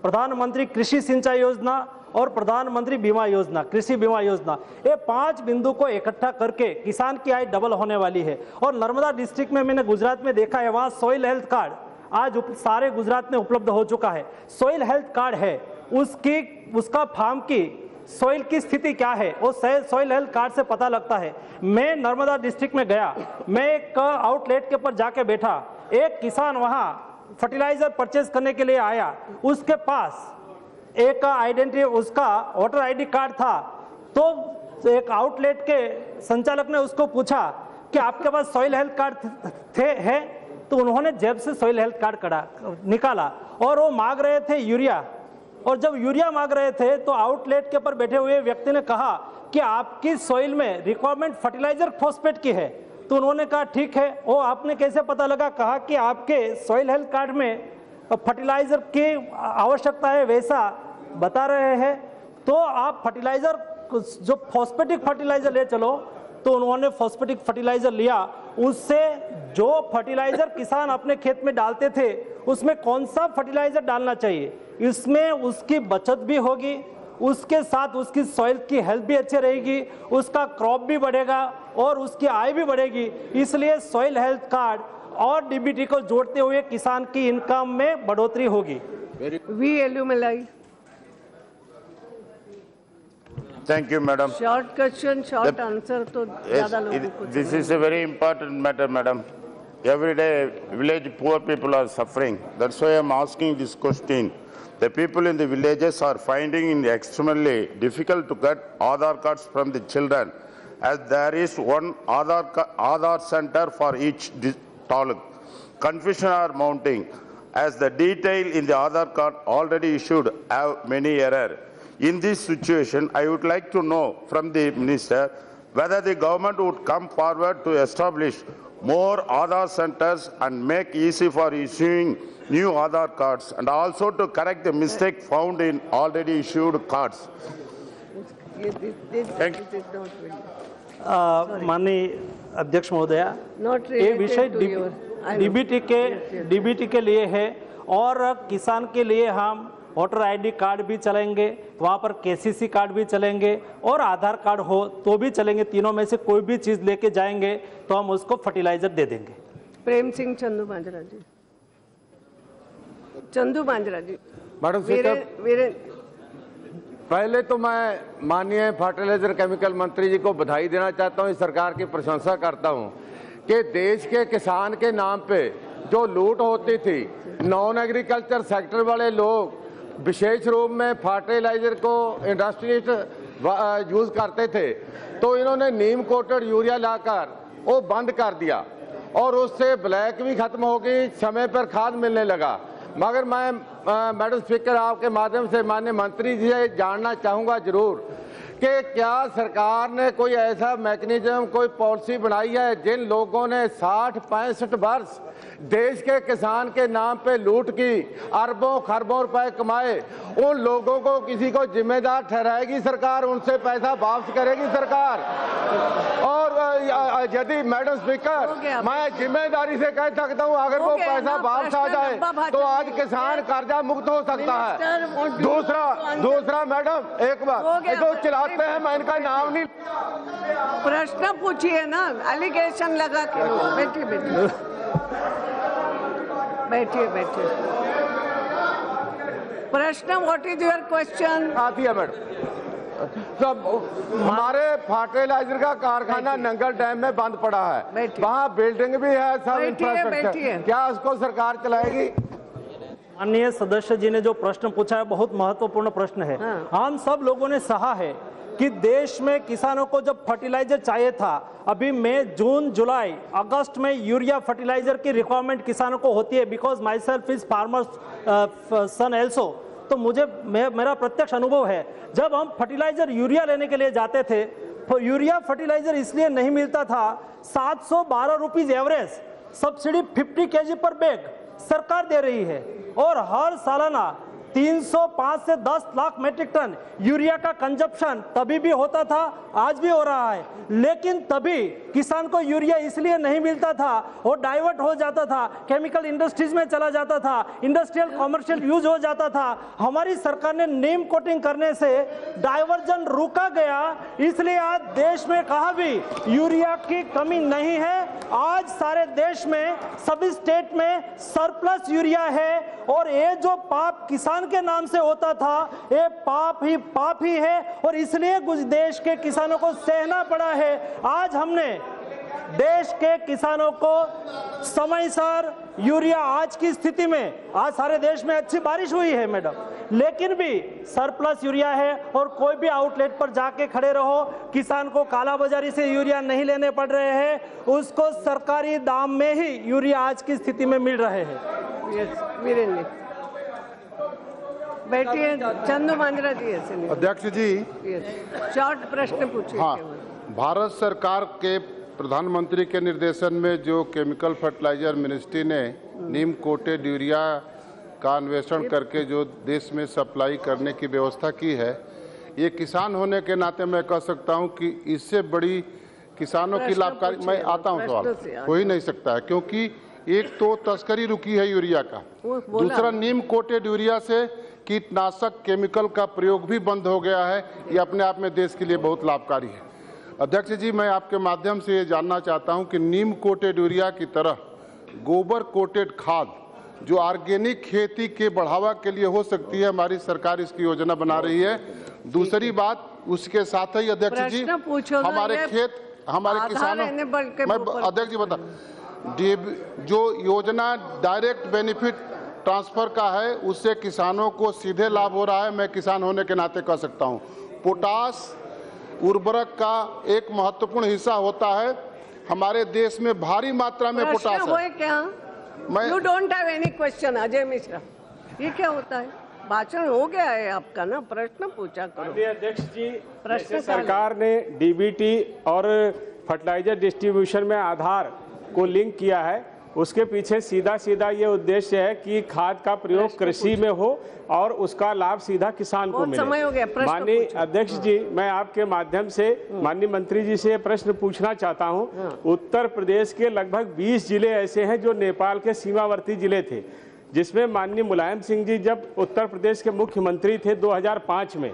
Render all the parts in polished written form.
प्रधानमंत्री कृषि सिंचाई योजना और प्रधानमंत्री बीमा योजना, कृषि बीमा योजना, ये 5 बिंदु को इकट्ठा करके किसान की आय डबल होने वाली है। और नर्मदा डिस्ट्रिक्ट में मैंने गुजरात में देखा है, वहाँ सॉइल हेल्थ कार्ड आज सारे गुजरात में उपलब्ध हो चुका है। सॉइल हेल्थ कार्ड है, उसका फार्म की सॉइल की स्थिति क्या है वो सॉइल हेल्थ कार्ड से पता लगता है। मैं नर्मदा डिस्ट्रिक्ट में गया, मैं एक आउटलेट के ऊपर जाके बैठा, एक किसान वहाँ फर्टिलाइजर परचेज करने के लिए आया, उसके पास एक आइडेंटिटी, उसका वोटर आईडी कार्ड था। तो एक आउटलेट के संचालक ने उसको पूछा कि आपके पास सॉइल हेल्थ कार्ड है? तो उन्होंने जेब से सॉइल हेल्थ कार्ड निकाला और वो मांग रहे थे यूरिया। और जब यूरिया मांग रहे थे तो आउटलेट के ऊपर बैठे हुए व्यक्ति ने कहा कि आपकी सॉइल में रिक्वायरमेंट फर्टिलाइजर फॉस्फेट की है। तो उन्होंने कहा ठीक है। वो आपने कैसे पता लगा? कहा कि आपके सॉइल हेल्थ कार्ड में फर्टिलाइजर की आवश्यकता है वैसा बता रहे हैं, तो आप फर्टिलाइजर जो फॉस्फेटिक फर्टिलाइजर ले चलो। तो उन्होंने फॉस्फेटिक फर्टिलाइजर लिया, उससे जो फर्टिलाइजर किसान अपने खेत में डालते थे उसमें कौन सा फर्टिलाइजर डालना चाहिए, इसमें उसकी बचत भी होगी, उसके साथ उसकी सॉइल की हेल्थ भी अच्छी रहेगी, उसका क्रॉप भी बढ़ेगा और उसकी आय भी बढ़ेगी। इसलिए सॉइल हेल्थ कार्ड और डीबीटी को जोड़ते हुए किसान की इनकम में बढ़ोतरी होगी। V Elumalai. Thank you, madam. Short question, short answer तो ज़्यादा लोगों को। This is a very important matter, madam. Every day, village poor people are suffering. That's why I'm asking this question. The people in the villages are finding it extremely difficult to get Aadhaar cards from the children, as there is one Aadhaar center for each taluk. Confusion are mounting, as the detail in the Aadhaar card already issued have many errors. In this situation, I would like to know from the minister whether the government would come forward to establish more Aadhaar centers and make easy for issuing new Aadhaar cards, and also to correct the mistake found in already issued cards. Thank you. माननीय अध्यक्ष महोदया, ये विषय DBT के लिए है और किसान के लिए हम वोटर आईडी कार्ड भी चलेंगे, वहाँ पर केसीसी कार्ड भी चलेंगे और आधार कार्ड हो तो भी चलेंगे। तीनों में से कोई भी चीज़ लेके जाएंगे तो हम उसको फर्टिलाइजर दे देंगे। प्रेम सिंह चंदू मांजरा जी। चंदू मांजरा जी। मैडम स्पीकर, पहले तो मैं माननीय फर्टिलाइजर केमिकल मंत्री जी को बधाई देना चाहता हूँ, इस सरकार की प्रशंसा करता हूँ कि देश के किसान के नाम पे जो लूट होती थी, नॉन एग्रीकल्चर सेक्टर वाले लोग विशेष रूप में फर्टिलाइजर को इंडस्ट्रियलिस्ट यूज करते थे, तो इन्होंने नीम कोटेड यूरिया लाकर वो बंद कर दिया और उससे ब्लैक भी खत्म हो गई, समय पर खाद मिलने लगा। मगर मैं मैडम स्पीकर आपके माध्यम से माननीय मंत्री जी से जानना चाहूँगा जरूर कि क्या सरकार ने कोई ऐसा मैकेनिज्म, कोई पॉलिसी बनाई है जिन लोगों ने 60-65 वर्ष देश के किसान के नाम पे लूट की, अरबों खरबों रुपए कमाए, उन लोगों को किसी को जिम्मेदार ठहराएगी सरकार, उनसे पैसा वापस करेगी सरकार? और यदि मैडम स्पीकर मैं जिम्मेदारी से कह सकता हूँ अगर वो पैसा वापस आ जाए तो आज किसान कर्जा मुक्त हो सकता है। दूसरा मैडम एक बार जो चिल्लाते हैं मैं इनका नाम नहीं। प्रश्न पूछिए ना, एलिगेशन लगा के। बैठिए प्रश्न, व्हाट इज योर क्वेश्चन? आती है मैडम। सब हमारे फर्टिलाइजर का कारखाना नंगल डैम में बंद पड़ा है, वहाँ बिल्डिंग भी है, सब इंफ्रास्ट्रक्चर, क्या उसको सरकार चलाएगी? माननीय सदस्य जी ने जो प्रश्न पूछा है बहुत महत्वपूर्ण प्रश्न है। हम सब लोगों ने सहा है कि देश में किसानों को जब फर्टिलाइजर चाहिए था, अभी मई, जून, जुलाई, अगस्त में यूरिया फर्टिलाइजर की रिक्वायरमेंट किसानों को होती है। Because myself is farmer son also, तो मेरा प्रत्यक्ष अनुभव है जब हम फर्टिलाइजर यूरिया लेने के लिए जाते थे तो यूरिया फर्टिलाइजर इसलिए नहीं मिलता था, 712 रुपीज एवरेज सब्सिडी 50 kg पर बैग सरकार दे रही है और हर सालाना 305 से 10 लाख मेट्रिक टन यूरिया का कंजप्शन तभी भी होता था, आज भी हो रहा है। लेकिन तभी किसान को यूरिया इसलिए नहीं मिलता था, वो डाइवर्ट हो जाता था, केमिकल इंडस्ट्रीज में चला जाता था, इंडस्ट्रियल कॉमर्शियल यूज हो जाता था। हमारी सरकार ने नीम कोटिंग करने से डाइवर्जन रुका गया, इसलिए आज देश में कहा भी यूरिया की कमी नहीं है। आज सारे देश में सभी स्टेट में सरप्लस यूरिया है और ये जो पाप किसान के नाम से होता था, ये पाप ही है और इसलिए कुछ देश के किसानों को सहना पड़ा है। आज हमने देश के किसानों को समयसर यूरिया, आज की स्थिति में आज सारे देश में अच्छी बारिश हुई है मैडम, लेकिन भी सरप्लस यूरिया है और कोई भी आउटलेट पर जाके खड़े रहो, किसान को कालाबाजारी से यूरिया नहीं लेने पड़ रहे हैं, उसको सरकारी दाम में ही यूरिया आज की स्थिति में मिल रहे हैं। वीरेंद्र बैठिए, चंदू मांजरा जी ऐसे अध्यक्ष जी, शॉर्ट प्रश्न पूछिए। हाँ, भारत सरकार के प्रधानमंत्री के निर्देशन में जो केमिकल फर्टिलाइजर मिनिस्ट्री ने नीम कोटेड यूरिया का अन्वेषण करके जो देश में सप्लाई करने की व्यवस्था की है, ये किसान होने के नाते मैं कह सकता हूं कि इससे बड़ी किसानों की लाभकारी, मैं आता हूं सवाल, हो ही नहीं सकता है, क्योंकि एक तो तस्करी रुकी है यूरिया का, दूसरा नीम कोटेड यूरिया से कीटनाशक केमिकल का प्रयोग भी बंद हो गया है। ये अपने आप में देश के लिए बहुत लाभकारी है। अध्यक्ष जी, मैं आपके माध्यम से ये जानना चाहता हूं कि नीम कोटेड यूरिया की तरह गोबर कोटेड खाद जो ऑर्गेनिक खेती के बढ़ावा के लिए हो सकती है, हमारी सरकार इसकी योजना बना रही है। दूसरी बात, उसके साथ ही अध्यक्ष जी, हमारे खेत, हमारे किसानों, मैं अध्यक्ष जी बता, जो योजना डायरेक्ट बेनिफिट ट्रांसफर का है, उससे किसानों को सीधे लाभ हो रहा है। मैं किसान होने के नाते कह सकता हूं, पोटास उर्वरक का एक महत्वपूर्ण हिस्सा होता है। हमारे देश में भारी मात्रा में पोटास है। क्या you don't have any question Ajay Mishra? ये क्या होता है? भाषण हो गया है आपका ना, प्रश्न पूछा करो। अध्यक्ष जी, प्रश्न सरकार ने डीबीटी और फर्टिलाइजर डिस्ट्रीब्यूशन में आधार को लिंक किया है, उसके पीछे सीधा ये उद्देश्य है कि खाद का प्रयोग कृषि में हो और उसका लाभ सीधा किसान को मिले। माननीय अध्यक्ष जी, मैं आपके माध्यम से माननीय मंत्री जी से प्रश्न पूछना चाहता हूं। उत्तर प्रदेश के लगभग 20 जिले ऐसे हैं जो नेपाल के सीमावर्ती जिले थे, जिसमें माननीय मुलायम सिंह जी जब उत्तर प्रदेश के मुख्यमंत्री थे 2005 में,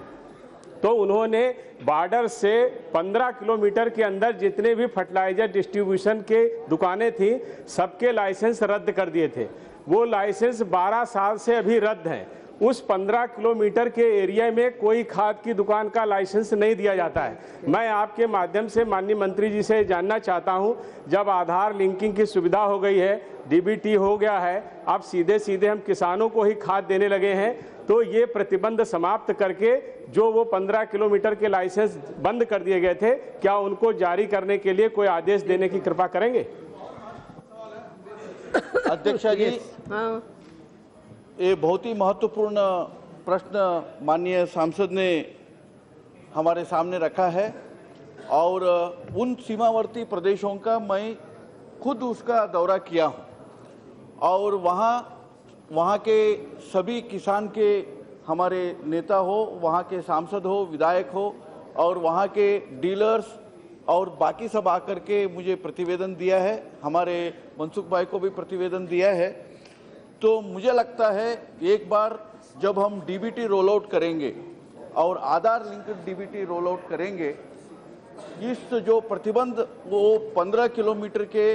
तो उन्होंने बॉर्डर से 15 किलोमीटर के अंदर जितने भी फर्टिलाइजर डिस्ट्रीब्यूशन के दुकानें थी, सबके लाइसेंस रद्द कर दिए थे। वो लाइसेंस 12 साल से अभी रद्द हैं। उस 15 किलोमीटर के एरिया में कोई खाद की दुकान का लाइसेंस नहीं दिया जाता है। मैं आपके माध्यम से माननीय मंत्री जी से जानना चाहता हूं, जब आधार लिंकिंग की सुविधा हो गई है, डीबीटी हो गया है, अब सीधे हम किसानों को ही खाद देने लगे हैं, तो ये प्रतिबंध समाप्त करके जो वो 15 किलोमीटर के लाइसेंस बंद कर दिए गए थे, क्या उनको जारी करने के लिए कोई आदेश देने की कृपा करेंगे? अध्यक्ष जी, ये बहुत ही महत्वपूर्ण प्रश्न माननीय सांसद ने हमारे सामने रखा है और उन सीमावर्ती प्रदेशों का मैं खुद उसका दौरा किया हूं और वहाँ के सभी किसान के हमारे नेता हो, वहाँ के सांसद हो, विधायक हो और वहाँ के डीलर्स और बाकी सब आकर के मुझे प्रतिवेदन दिया है, हमारे मनसुख भाई को भी प्रतिवेदन दिया है। तो मुझे लगता है एक बार जब हम डीबीटी रोल आउट करेंगे और आधार लिंक्ड डीबीटी रोल आउट करेंगे, इस जो प्रतिबंध वो 15 किलोमीटर के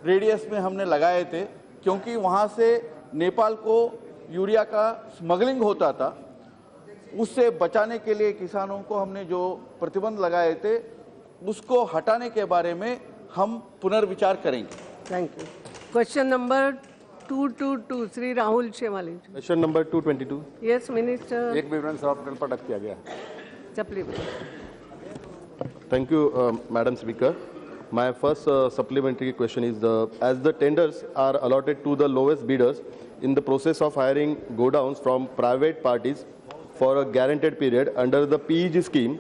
रेडियस में हमने लगाए थे, क्योंकि वहाँ से नेपाल को यूरिया का स्मगलिंग होता था, उससे बचाने के लिए किसानों को हमने जो प्रतिबंध लगाए थे उसको हटाने के बारे में हम पुनर्विचार करेंगे। Thank you. Question number 222 Shri Rahul Shewale. Question number 222। Yes minister. एक विवरण सभापति पर अटक किया गया। Chapli. Thank you, Madam Speaker. My first supplementary question is, as the tenders are allotted to the lowest bidders in the process of hiring godowns from private parties for a guaranteed period under the PEG scheme,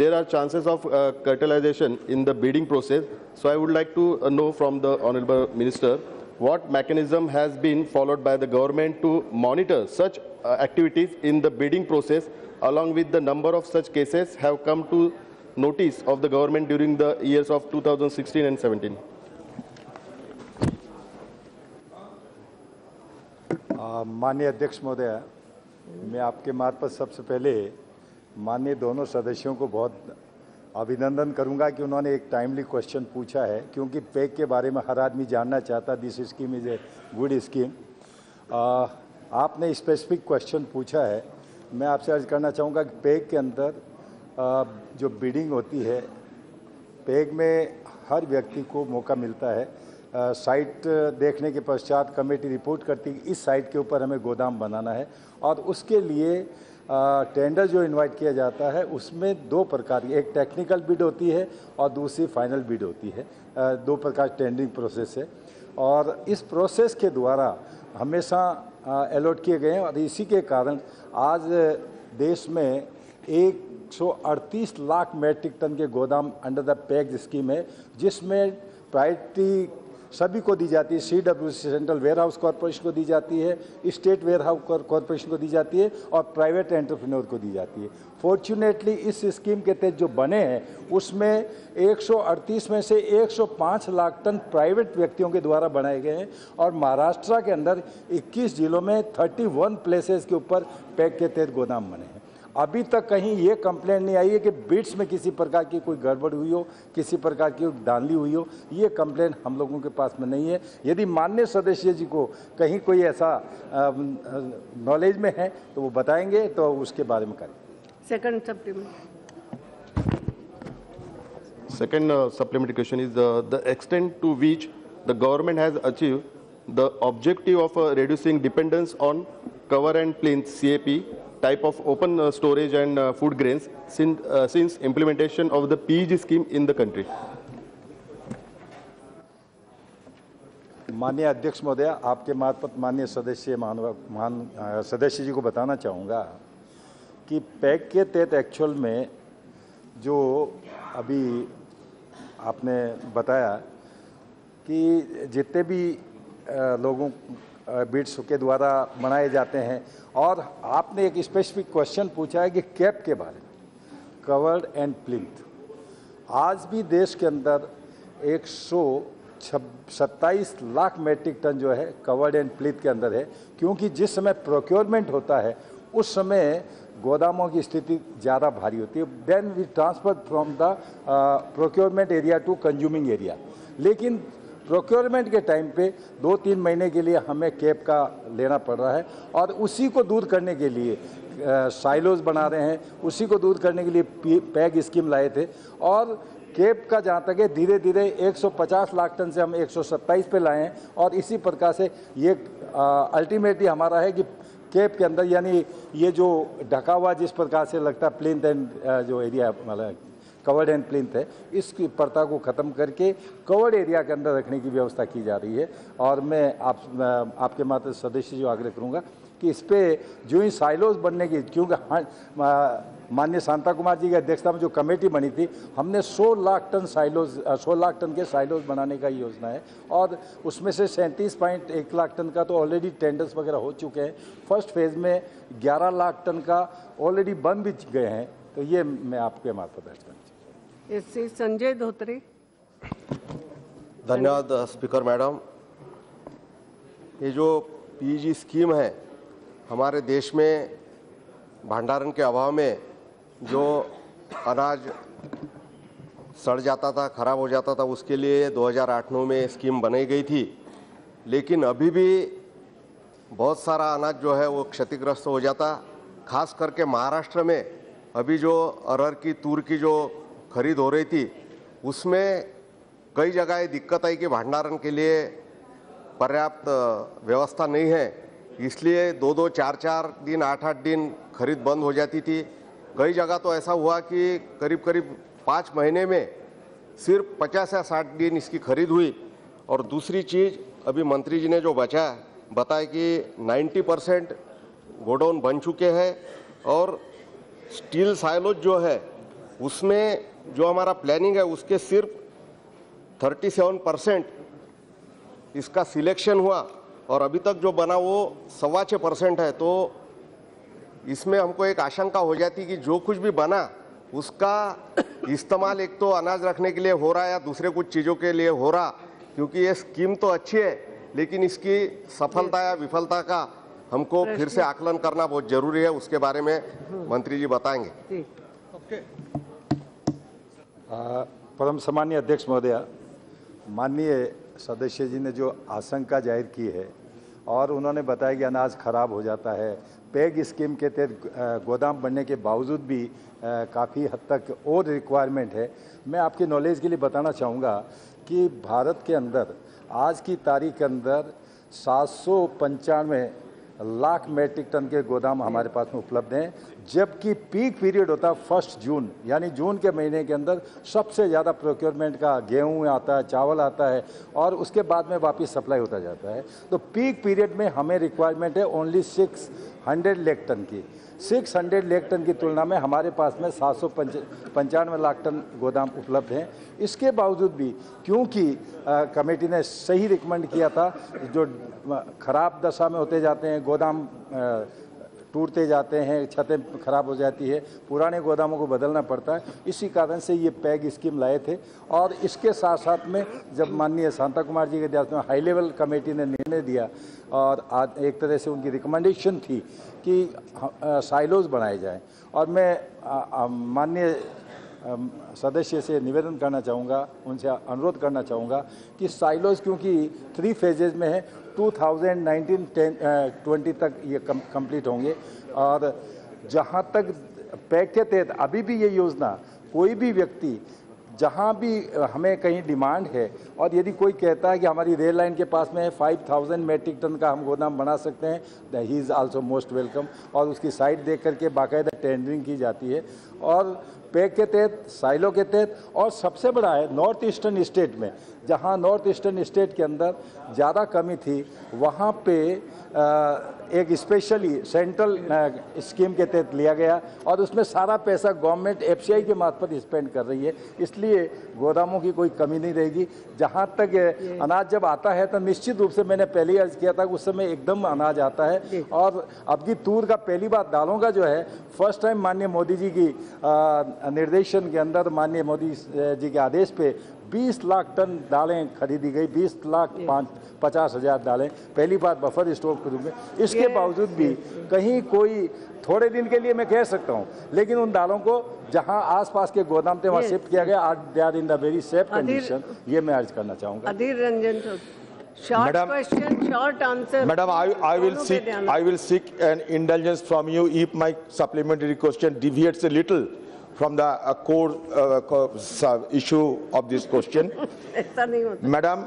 there are chances of curtailization in the bidding process. So I would like to know from the Honorable Minister, what mechanism has been followed by the government to monitor such activities in the bidding process, along with the number of such cases have come to notice of the government during the years of 2016 and 17. माननीय अध्यक्ष महोदय, मैं आपके मार्फत सबसे पहले माननीय दोनों सदस्यों को बहुत अभिनंदन करूंगा कि उन्होंने एक टाइमली क्वेश्चन पूछा है, क्योंकि पैक के बारे में हर आदमी जानना चाहता। This scheme is a good scheme. आपने स्पेसिफिक क्वेश्चन पूछा है, मैं आपसे अर्ज करना चाहूँगा कि पैक के अंदर जो बिडिंग होती है, पैक में हर व्यक्ति को मौका मिलता है। साइट देखने के पश्चात कमेटी रिपोर्ट करती है इस साइट के ऊपर हमें गोदाम बनाना है, और उसके लिए टेंडर जो इनवाइट किया जाता है उसमें दो प्रकार की, एक टेक्निकल बिड होती है और दूसरी फाइनल बिड होती है। दो प्रकार टेंडरिंग प्रोसेस है, और इस प्रोसेस के द्वारा हमेशा अलॉट किए गए हैं, और इसी के कारण आज देश में 138 लाख मैट्रिक टन के गोदाम अंडर द पैक्ड स्कीम है, जिसमें प्रायोरिटी सभी को दी जाती है। CWC central warehouse corporation को दी जाती है, स्टेट वेयर हाउस कॉरपोरेशन को दी जाती है, और प्राइवेट एंटरप्रेन्योर को दी जाती है। फॉर्चुनेटली इस स्कीम के तहत जो बने हैं उसमें 138 में से 105 लाख टन प्राइवेट व्यक्तियों के द्वारा बनाए गए हैं, और महाराष्ट्र के अंदर 21 जिलों में 31 प्लेसेस के ऊपर पैक के तहत गोदाम बने हैं। अभी तक कहीं ये कंप्लेंट नहीं आई है कि बिड्स में किसी प्रकार की कोई गड़बड़ हुई हो, किसी प्रकार की धांधली हुई हो। ये कंप्लेंट हम लोगों के पास में नहीं है। यदि माननीय सदस्य जी को कहीं कोई ऐसा नॉलेज में है तो वो बताएंगे, तो उसके बारे में करें। Second supplement. Second supplementary question is the extent to which the government has achieved the objective of reducing dependence on cover and plinth CAP type of open storage and food grains since implementation of the PEG scheme in the country. माननीय अध्यक्ष महोदय, आपके मार्फत माननीय सदस्य जी को बताना चाहूँगा कि पैक के तहत एक्चुअल में जो अभी आपने बताया कि जितने भी लोगों बिड्स के द्वारा बनाए जाते हैं, और आपने एक स्पेसिफिक क्वेश्चन पूछा है कि कैप के बारे में, कवर्ड एंड प्लिंथ। आज भी देश के अंदर 127 लाख मैट्रिक टन जो है कवर्ड एंड प्लिंथ के अंदर है, क्योंकि जिस समय प्रोक्योरमेंट होता है उस समय गोदामों की स्थिति ज़्यादा भारी होती है। Then we transfer from the procurement area to consuming area. लेकिन प्रोक्योरमेंट के टाइम पे 2-3 महीने के लिए हमें कैप का लेना पड़ रहा है, और उसी को दूर करने के लिए साइलोज बना रहे हैं, उसी को दूर करने के लिए पैक स्कीम लाए थे। और कैप का जहाँ तक है, धीरे धीरे 150 लाख टन से हम 127 पे लाए हैं, और इसी प्रकार से ये अल्टीमेटली हमारा है कि कैप के अंदर, यानी ये जो ढका हुआ जिस प्रकार से लगता है प्लिंथ एंड जो एरिया मतलब कवर्ड एंड प्लिंथ है, इसकी पर्दा को ख़त्म करके कवर्ड एरिया के अंदर रखने की व्यवस्था की जा रही है। और मैं आपके मात्र सदस्य जो आग्रह करूँगा कि इस पर जो ही साइलोज बनने की, क्योंकि माननीय शांता कुमार जी की अध्यक्षता में जो कमेटी बनी थी, हमने 100 लाख टन के साइलोज बनाने का योजना है, और उसमें से 37.1 लाख टन का तो ऑलरेडी टेंडर्स वगैरह हो चुके हैं। फर्स्ट फेज़ में 11 लाख टन का ऑलरेडी बन भी गए हैं। तो ये मैं आपके मार्फत दर्ज करना चाहिए। इससे संजय धोत्रे। धन्यवाद स्पीकर मैडम। ये जो पीजी स्कीम है, हमारे देश में भंडारण के अभाव में जो अनाज सड़ जाता था, खराब हो जाता था, उसके लिए 2008-9 में स्कीम बनाई गई थी। लेकिन अभी भी बहुत सारा अनाज जो है वो क्षतिग्रस्त हो जाता। खास करके महाराष्ट्र में अभी जो अरहर की, तूर की जो खरीद हो रही थी, उसमें कई जगह दिक्कत आई कि भंडारण के लिए पर्याप्त व्यवस्था नहीं है, इसलिए 2-2, 4-4 दिन, 8-8 दिन खरीद बंद हो जाती थी। कई जगह तो ऐसा हुआ कि करीब 5 महीने में सिर्फ 50 या 60 दिन इसकी खरीद हुई। और दूसरी चीज़, अभी मंत्री जी ने जो बताया कि 90% गोडाउन बन चुके हैं, और स्टील साइलोज जो है उसमें जो हमारा प्लानिंग है उसके सिर्फ 37% इसका सिलेक्शन हुआ, और अभी तक जो बना वो 6.25% है। तो इसमें हमको एक आशंका हो जाती कि जो कुछ भी बना उसका इस्तेमाल एक तो अनाज रखने के लिए हो रहा है या दूसरे कुछ चीज़ों के लिए हो रहा, क्योंकि ये स्कीम तो अच्छी है लेकिन इसकी सफलता या विफलता का हमको फिर से आकलन करना बहुत जरूरी है। उसके बारे में मंत्री जी बताएंगे। परम सम्मानीय अध्यक्ष महोदय, माननीय सदस्य जी ने जो आशंका जाहिर की है और उन्होंने बताया कि अनाज खराब हो जाता है, पैग स्कीम के तहत गोदाम बनने के बावजूद भी काफ़ी हद तक और रिक्वायरमेंट है। मैं आपकी नॉलेज के लिए बताना चाहूँगा कि भारत के अंदर आज की तारीख के अंदर 795 लाख मैट्रिक टन के गोदाम हमारे पास में उपलब्ध हैं, जबकि पीक पीरियड होता है 1 जून, यानी जून के महीने के अंदर सबसे ज़्यादा प्रोक्योरमेंट का गेहूं आता है, चावल आता है और उसके बाद में वापस सप्लाई होता जाता है। तो पीक पीरियड में हमें रिक्वायरमेंट है ओनली 600 लाख टन की। 600 लाख टन की तुलना में हमारे पास में 795 लाख टन गोदाम उपलब्ध हैं। इसके बावजूद भी क्योंकि कमेटी ने सही रिकमेंड किया था, जो खराब दशा में होते जाते हैं गोदाम, टूटते जाते हैं, छतें खराब हो जाती है, पुराने गोदामों को बदलना पड़ता है, इसी कारण से ये पैग स्कीम लाए थे। और इसके साथ साथ में जब माननीय शांता कुमार जी के अध्यक्षता में हाई लेवल कमेटी ने निर्णय दिया और आज एक तरह से उनकी रिकमेंडेशन थी कि साइलोज बनाए जाएं, और मैं माननीय सदस्य से निवेदन करना चाहूँगा, उनसे अनुरोध करना चाहूँगा कि साइलोज क्योंकि 3 फेजेज में है, 2019-20 तक ये कंप्लीट होंगे। और जहाँ तक पैक के तहत अभी भी ये योजना, कोई भी व्यक्ति जहाँ भी हमें कहीं डिमांड है और यदि कोई कहता है कि हमारी रेल लाइन के पास में 5000 मैट्रिक टन का हम गोदाम बना सकते हैं, he is also most welcome. और उसकी साइट देख करके बाकायदा टेंडरिंग की जाती है और पैक के तहत, साइलो के तहत। और सबसे बड़ा है नॉर्थ ईस्टर्न स्टेट में, जहाँ नॉर्थ ईस्टर्न स्टेट के अंदर ज़्यादा कमी थी, वहाँ पे एक स्पेशली सेंट्रल स्कीम के तहत लिया गया और उसमें सारा पैसा गवर्नमेंट एफसीआई के मार्फत स्पेंड कर रही है, इसलिए गोदामों की कोई कमी नहीं रहेगी। जहाँ तक अनाज जब आता है तो निश्चित रूप से मैंने पहले ही अर्ज किया था कि उस समय एकदम अनाज आता है। और अब की तूर का पहली बात दालों का जो है, फर्स्ट टाइम माननीय मोदी जी की निर्देशन के अंदर, माननीय मोदी जी के आदेश पे 20 लाख टन दालें खरीदी गई, 20,50,000 दालें, पहली बार बफर स्टॉक के रूप में। इसके बावजूद भी कहीं कोई थोड़े दिन के लिए मैं कह सकता हूं, लेकिन उन दालों को जहां आसपास के गोदाम थे वहां शिफ्ट किया गया, they are in the very safe condition. ये मैं अर्ज करना चाहूंगा। Adhir Ranjan, short question, short answer. Madam, I will seek an indulgence from you if my supplementary question deviates a little from the core issue of this question. ऐसा नहीं होता। Madam,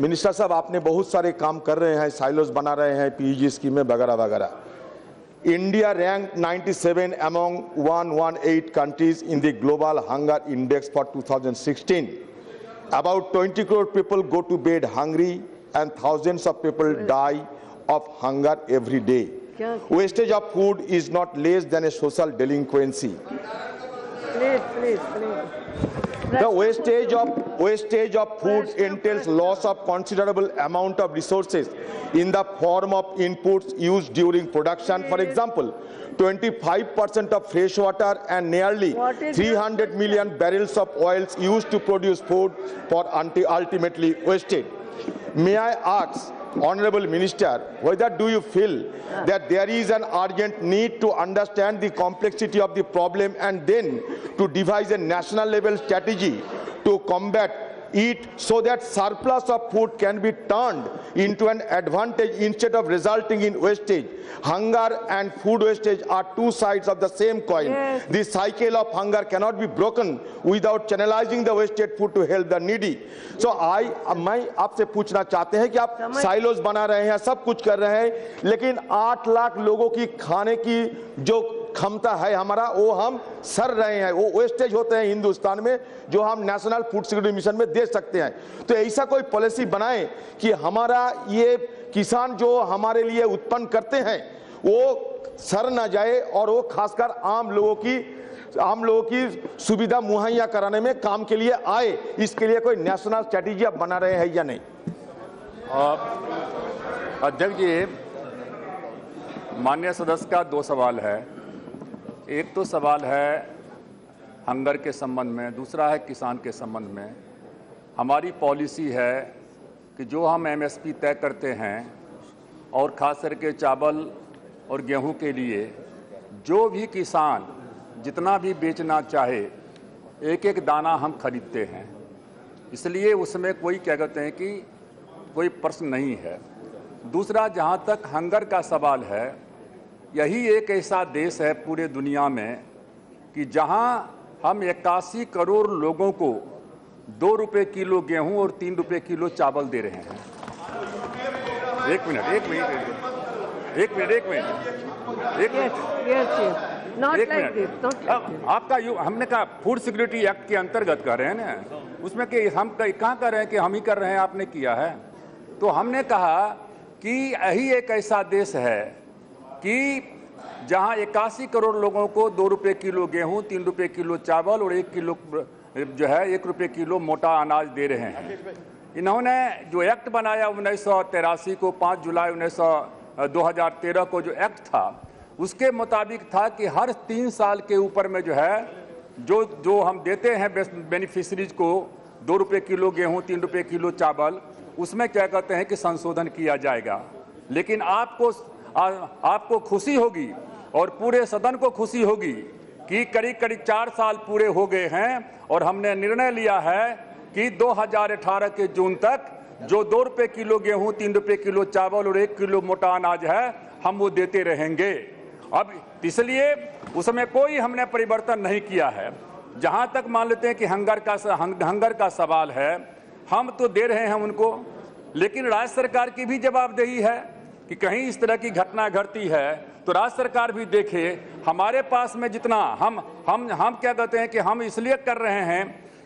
minister साहब आपने बहुत सारे काम कर रहे हैं, साइलोज बना रहे हैं, पीईजी स्कीमें वगैरह वगैरह। India ranked 97 among 118 countries in the Global Hunger Index for 2016. About 20 crore people go to bed hungry and thousands of people die of hunger every day. Wastage of food is not less than a social delinquency. Please. The wastage of food entails loss of considerable amount of resources in the form of inputs used during production. For example, 25% of fresh water and nearly 300 million barrels of oils used to produce food for ultimately wasted. May I ask, Honorable Minister, whether do you feel that there is an urgent need to understand the complexity of the problem and then to devise a national level strategy to combat it so that surplus of food can be turned into an advantage instead of resulting in wastage? Hunger and food wastage are two sides of the same coin. Yes. The cycle of hunger cannot be broken without channelizing the wasted food to help the needy. So मैं आपसे पूछना चाहते हैं कि आप silos बना रहे हैं, सब कुछ कर रहे हैं, लेकिन 8 लाख लोगों की खाने की जो क्षमता है हमारा, वो हम सर रहे हैं, वो वेस्टेज होते हैं हिंदुस्तान में, जो हम नेशनल फूड सिक्योरिटी मिशन में दे सकते हैं। तो ऐसा कोई पॉलिसी बनाएं कि हमारा ये किसान जो हमारे लिए उत्पन्न करते हैं वो सर ना जाए और वो खासकर आम लोगों की सुविधा मुहैया कराने में काम के लिए आए। इसके लिए कोई नेशनल स्ट्रेटेजी आप बना रहे हैं या नहीं? अध्यक्ष जी, माननीय सदस्य का दो सवाल है। एक तो सवाल है हंगर के संबंध में, दूसरा है किसान के संबंध में। हमारी पॉलिसी है कि जो हम एमएसपी तय करते हैं और खास करके चावल और गेहूं के लिए जो भी किसान जितना भी बेचना चाहे एक एक दाना हम खरीदते हैं, इसलिए उसमें कोई क्या कहते हैं कि कोई प्रश्न नहीं है। दूसरा, जहाँ तक हंगर का सवाल है, यही एक ऐसा देश है पूरे दुनिया में कि जहाँ हम 81 करोड़ लोगों को 2 रुपये किलो गेहूं और 3 रुपये किलो चावल दे रहे हैं। एक मिनट आपका हमने कहा फूड सिक्योरिटी एक्ट के अंतर्गत कर रहे हैं ना, उसमें कि हम कहाँ कर रहे हैं कि हम ही कर रहे हैं, आपने किया है। तो हमने कहा कि यही एक ऐसा देश है कि जहां 81 करोड़ लोगों को 2 रुपये किलो गेहूं, 3 रुपये किलो चावल और 1 रुपये किलो मोटा अनाज दे रहे हैं। इन्होंने जो एक्ट बनाया 1983 को, 5 जुलाई 2013 को जो एक्ट था, उसके मुताबिक था कि हर 3 साल के ऊपर में जो हम देते हैं बेनिफिशरीज को 2 रुपये किलो गेहूं, 3 रुपये किलो चावल, उसमें क्या कहते हैं कि संशोधन किया जाएगा। लेकिन आपको खुशी होगी और पूरे सदन को खुशी होगी कि करीब 4 साल पूरे हो गए हैं और हमने निर्णय लिया है कि 2018 के जून तक जो 2 रुपये किलो गेहूं, 3 रुपये किलो चावल और 1 किलो मोटा अनाज है, हम वो देते रहेंगे। अब इसलिए उसमें कोई हमने परिवर्तन नहीं किया है। जहां तक मान लेते हैं कि हंगर का सवाल है, हम तो दे रहे हैं उनको, लेकिन राज्य सरकार की भी जवाबदेही है कि कहीं इस तरह की घटना घटती है तो राज्य सरकार भी देखे। हमारे पास में जितना हम क्या कहते हैं कि हम इसलिए कर रहे हैं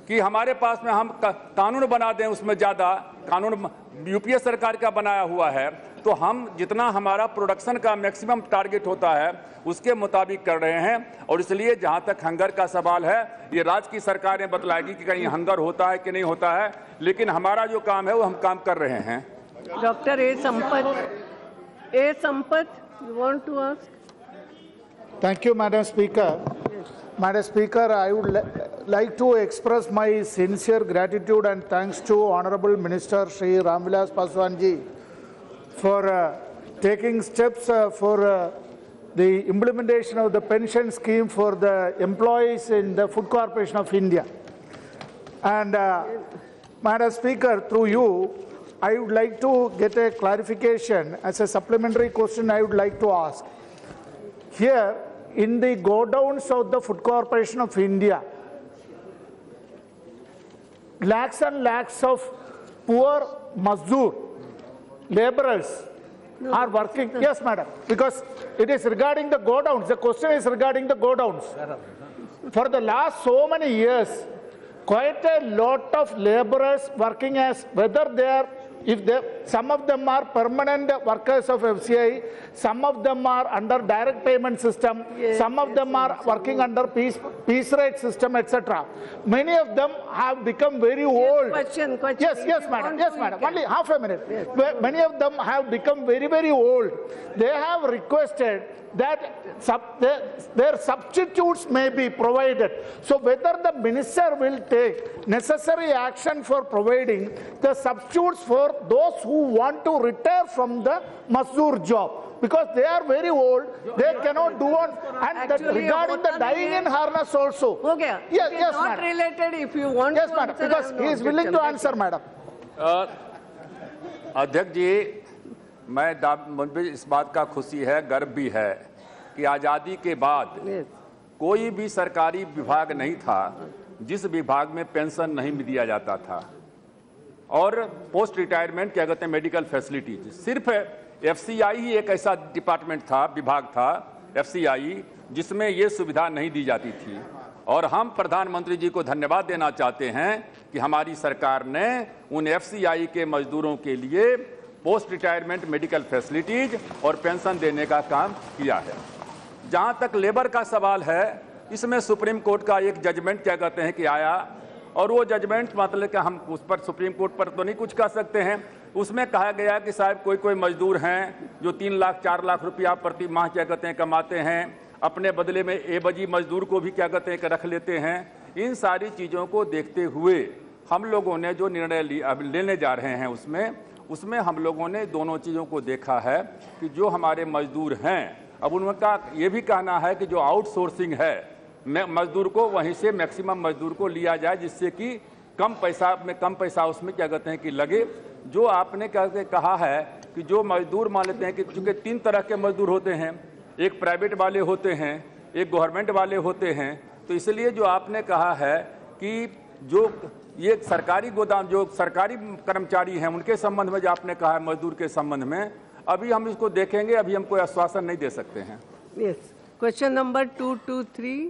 कि हमारे पास में हम कानून बना दें, उसमें ज़्यादा कानून यूपीए सरकार का बनाया हुआ है, तो हम जितना हमारा प्रोडक्शन का मैक्सिमम टारगेट होता है उसके मुताबिक कर रहे हैं। और इसलिए जहां तक हंगर का सवाल है, ये राज्य की सरकारें बतलाएगी कि कहीं हंगर होता है कि नहीं होता है, लेकिन हमारा जो काम है वो हम काम कर रहे हैं। Doctor A Sampath, you want to ask? Thank you, Madam Speaker. Madam Speaker, I would like to express my sincere gratitude and thanks to Honorable Minister Shri Ramvilas Paswan ji for taking steps for the implementation of the pension scheme for the employees in the Food Corporation of India. And Madam Speaker, through you, I would like to get a clarification. As a supplementary question, I would like to ask. Here, in the godowns of the Food Corporation of India, lakhs and lakhs of poor mazdoor, laborers are working. Yes, madam, because it is regarding the godowns. The question is regarding the godowns. For the last so many years, quite a lot of laborers working as whether they are, some of them are permanent workers of FCI, some of them are under direct payment system, some of them are working under piece rate system, etc. Many of them have become very old. Question. Yes, madam. Only half a minute. Yes. Many of them have become very, very old. They have requested that their substitutes may be provided. So whether the minister will take necessary action for providing the substitutes for those who want to retire from the mazdoor job, because they are very old, they cannot do on. And that regarding the dying in harness also. Okay. Yes, not madam. Related if you want yes, to madam, answer. Because he is willing to answer, madam. अध्यक्ष जी, मुझे इस बात का खुशी है, गर्व भी है कि आज़ादी के बाद कोई भी सरकारी विभाग नहीं था जिस विभाग में पेंशन नहीं दिया जाता था, और पोस्ट रिटायरमेंट क्या कहते हैं मेडिकल फैसिलिटीज, सिर्फ एफसीआई ही एक ऐसा डिपार्टमेंट था, विभाग था एफसीआई, जिसमें ये सुविधा नहीं दी जाती थी। और हम प्रधानमंत्री जी को धन्यवाद देना चाहते हैं कि हमारी सरकार ने उन एफसीआई के मजदूरों के लिए पोस्ट रिटायरमेंट मेडिकल फैसिलिटीज और पेंशन देने का काम किया है। जहां तक लेबर का सवाल है, इसमें सुप्रीम कोर्ट का एक जजमेंट क्या कहते हैं कि आया, और वो जजमेंट मतलब कि हम उस पर सुप्रीम कोर्ट पर तो नहीं कुछ कह सकते हैं, उसमें कहा गया कि साहब कोई कोई मजदूर हैं जो 3 लाख 4 लाख रुपया प्रति माह क्या कहते हैं कमाते हैं, अपने बदले में एवजी मजदूर को भी क्या कहते हैं कि रख लेते हैं। इन सारी चीज़ों को देखते हुए हम लोगों ने जो निर्णय लेने जा रहे हैं उसमें हम लोगों ने दोनों चीज़ों को देखा है कि जो हमारे मजदूर हैं, अब उनका ये भी कहना है कि जो आउटसोर्सिंग है मजदूर को वहीं से मैक्सिमम मजदूर को लिया जाए, जिससे कि कम पैसा उसमें क्या कहते हैं कि लगे। जो आपने कहा है कि जो मजदूर मान लेते हैं कि चूंकि 3 तरह के मजदूर होते हैं, एक प्राइवेट वाले होते हैं, एक गवर्नमेंट वाले होते हैं, तो इसलिए जो आपने कहा है कि जो ये सरकारी गोदाम जो सरकारी कर्मचारी हैं उनके संबंध में जो आपने कहा है मजदूर के संबंध में, अभी हम इसको देखेंगे, अभी हम कोई आश्वासन नहीं दे सकते हैं। Yes, question number 223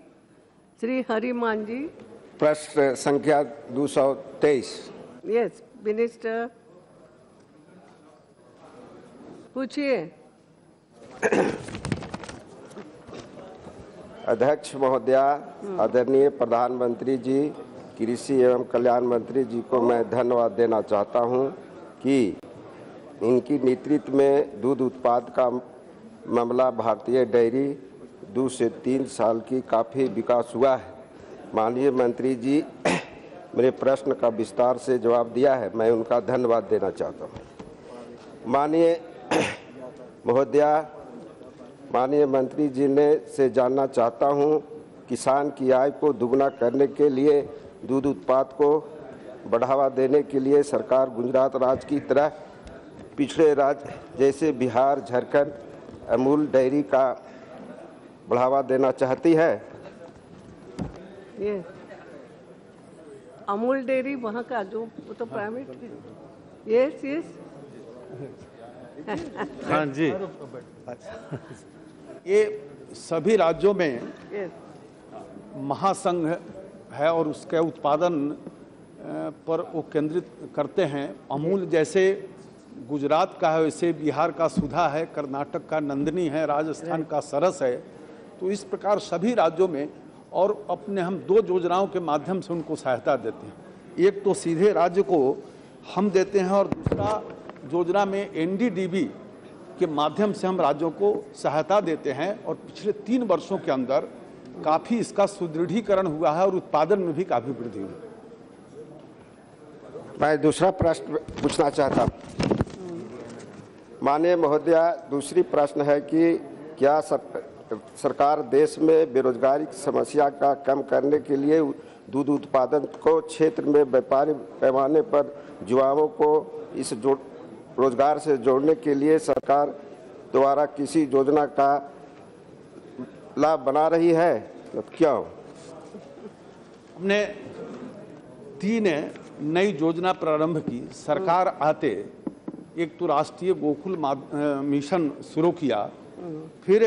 Shri Hariman जी। प्रश्न संख्या 223। यस मिनिस्टर, पूछिए। अध्यक्ष महोदया, आदरणीय प्रधानमंत्री जी, कृषि एवं कल्याण मंत्री जी को मैं धन्यवाद देना चाहता हूं कि इनकी नेतृत्व में दूध उत्पाद का मामला भारतीय डेयरी 2 से 3 साल की काफ़ी विकास हुआ है। माननीय मंत्री जी मेरे प्रश्न का विस्तार से जवाब दिया है, मैं उनका धन्यवाद देना चाहता हूँ। माननीय महोदया, माननीय मंत्री जी ने से जानना चाहता हूँ, किसान की आय को दुगना करने के लिए दूध उत्पाद को बढ़ावा देने के लिए सरकार गुजरात राज्य की तरह पिछड़े राज्य जैसे बिहार, झारखंड अमूल डेयरी का बढ़ावा देना चाहती है। ये अमूल डेयरी वहाँ का जो वो तो प्राइवेट है। Yes yes. हाँ जी, ये सभी राज्यों में महासंघ है और उसके उत्पादन पर वो केंद्रित करते हैं। अमूल जैसे गुजरात का है, वैसे बिहार का सुधा है, कर्नाटक का नंदिनी है, राजस्थान का सरस है। तो इस प्रकार सभी राज्यों में, और अपने हम 2 योजनाओं के माध्यम से उनको सहायता देते हैं। एक तो सीधे राज्य को हम देते हैं और दूसरा योजना में NDDB के माध्यम से हम राज्यों को सहायता देते हैं। और पिछले 3 वर्षों के अंदर काफ़ी इसका सुदृढ़ीकरण हुआ है और उत्पादन में भी काफ़ी वृद्धि हुई। मैं दूसरा प्रश्न पूछना चाहता हूँ। माननीय महोदया, दूसरी प्रश्न है कि क्या सरकार देश में बेरोजगारी की समस्या का कम करने के लिए दूध उत्पादन को क्षेत्र में व्यापारी पैमाने पर युवाओं को इस रोजगार से जोड़ने के लिए सरकार द्वारा किसी योजना का लाभ बना रही है? क्यों? हमने 3 नई योजना प्रारंभ की सरकार आते। एक तो राष्ट्रीय गोकुल मिशन शुरू किया, फिर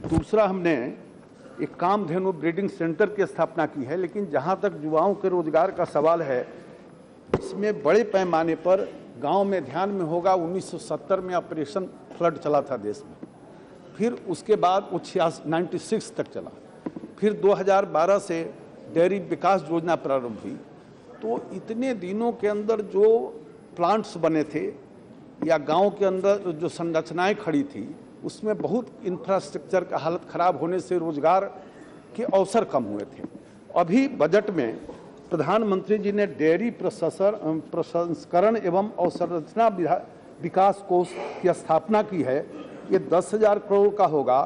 दूसरा हमने एक कामधेनु ब्रीडिंग सेंटर की स्थापना की है। लेकिन जहाँ तक युवाओं के रोजगार का सवाल है, इसमें बड़े पैमाने पर गांव में ध्यान में होगा 1970 में ऑपरेशन फ्लड चला था देश में, फिर उसके बाद वो 96 तक चला, फिर 2012 से डेयरी विकास योजना प्रारंभ हुई। तो इतने दिनों के अंदर जो प्लांट्स बने थे या गांव के अंदर जो संरचनाएं खड़ी थी, उसमें बहुत इंफ्रास्ट्रक्चर का हालत खराब होने से रोजगार के अवसर कम हुए थे। अभी बजट में प्रधानमंत्री जी ने डेयरी प्रसंस्करण एवं अवसंरचना विकास कोष की स्थापना की है। ये 10,000 करोड़ का होगा।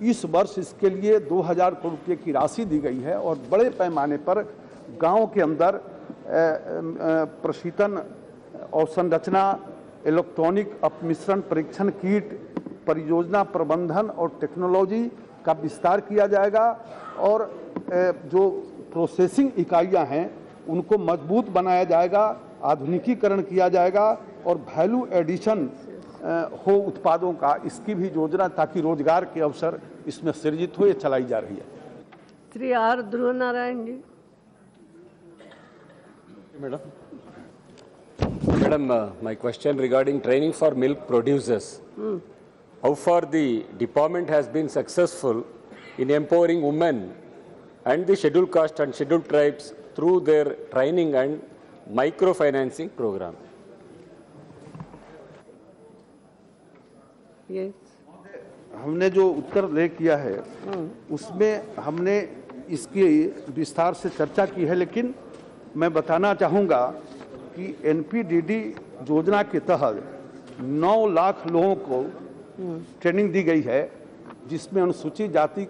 इस वर्ष इसके लिए 2,000 करोड़ रुपये की राशि दी गई है और बड़े पैमाने पर गांव के अंदर प्रशीतन, अवसंरचना, इलेक्ट्रॉनिक अपमिश्रण परीक्षण किट, परियोजना प्रबंधन और टेक्नोलॉजी का विस्तार किया जाएगा और जो प्रोसेसिंग इकाइयां हैं उनको मजबूत बनाया जाएगा, आधुनिकीकरण किया जाएगा और वैल्यू एडिशन हो उत्पादों का, इसकी भी योजना, ताकि रोजगार के अवसर इसमें सृजित हो, ये चलाई जा रही है। Shri R Dhruva Narayan ji. Madam, my question regarding training for milk producers. How far the department has been successful in empowering women and the scheduled caste and scheduled tribes through their training and microfinancing program? ये हमने जो उत्तर ले किया है उसमें हमने इसकी विस्तार से चर्चा की है, लेकिन मैं बताना चाहूँगा कि एनपीडीडी योजना के तहत 9 लाख लोगों को ट्रेनिंग दी गई है, जिसमें अनुसूचित जाति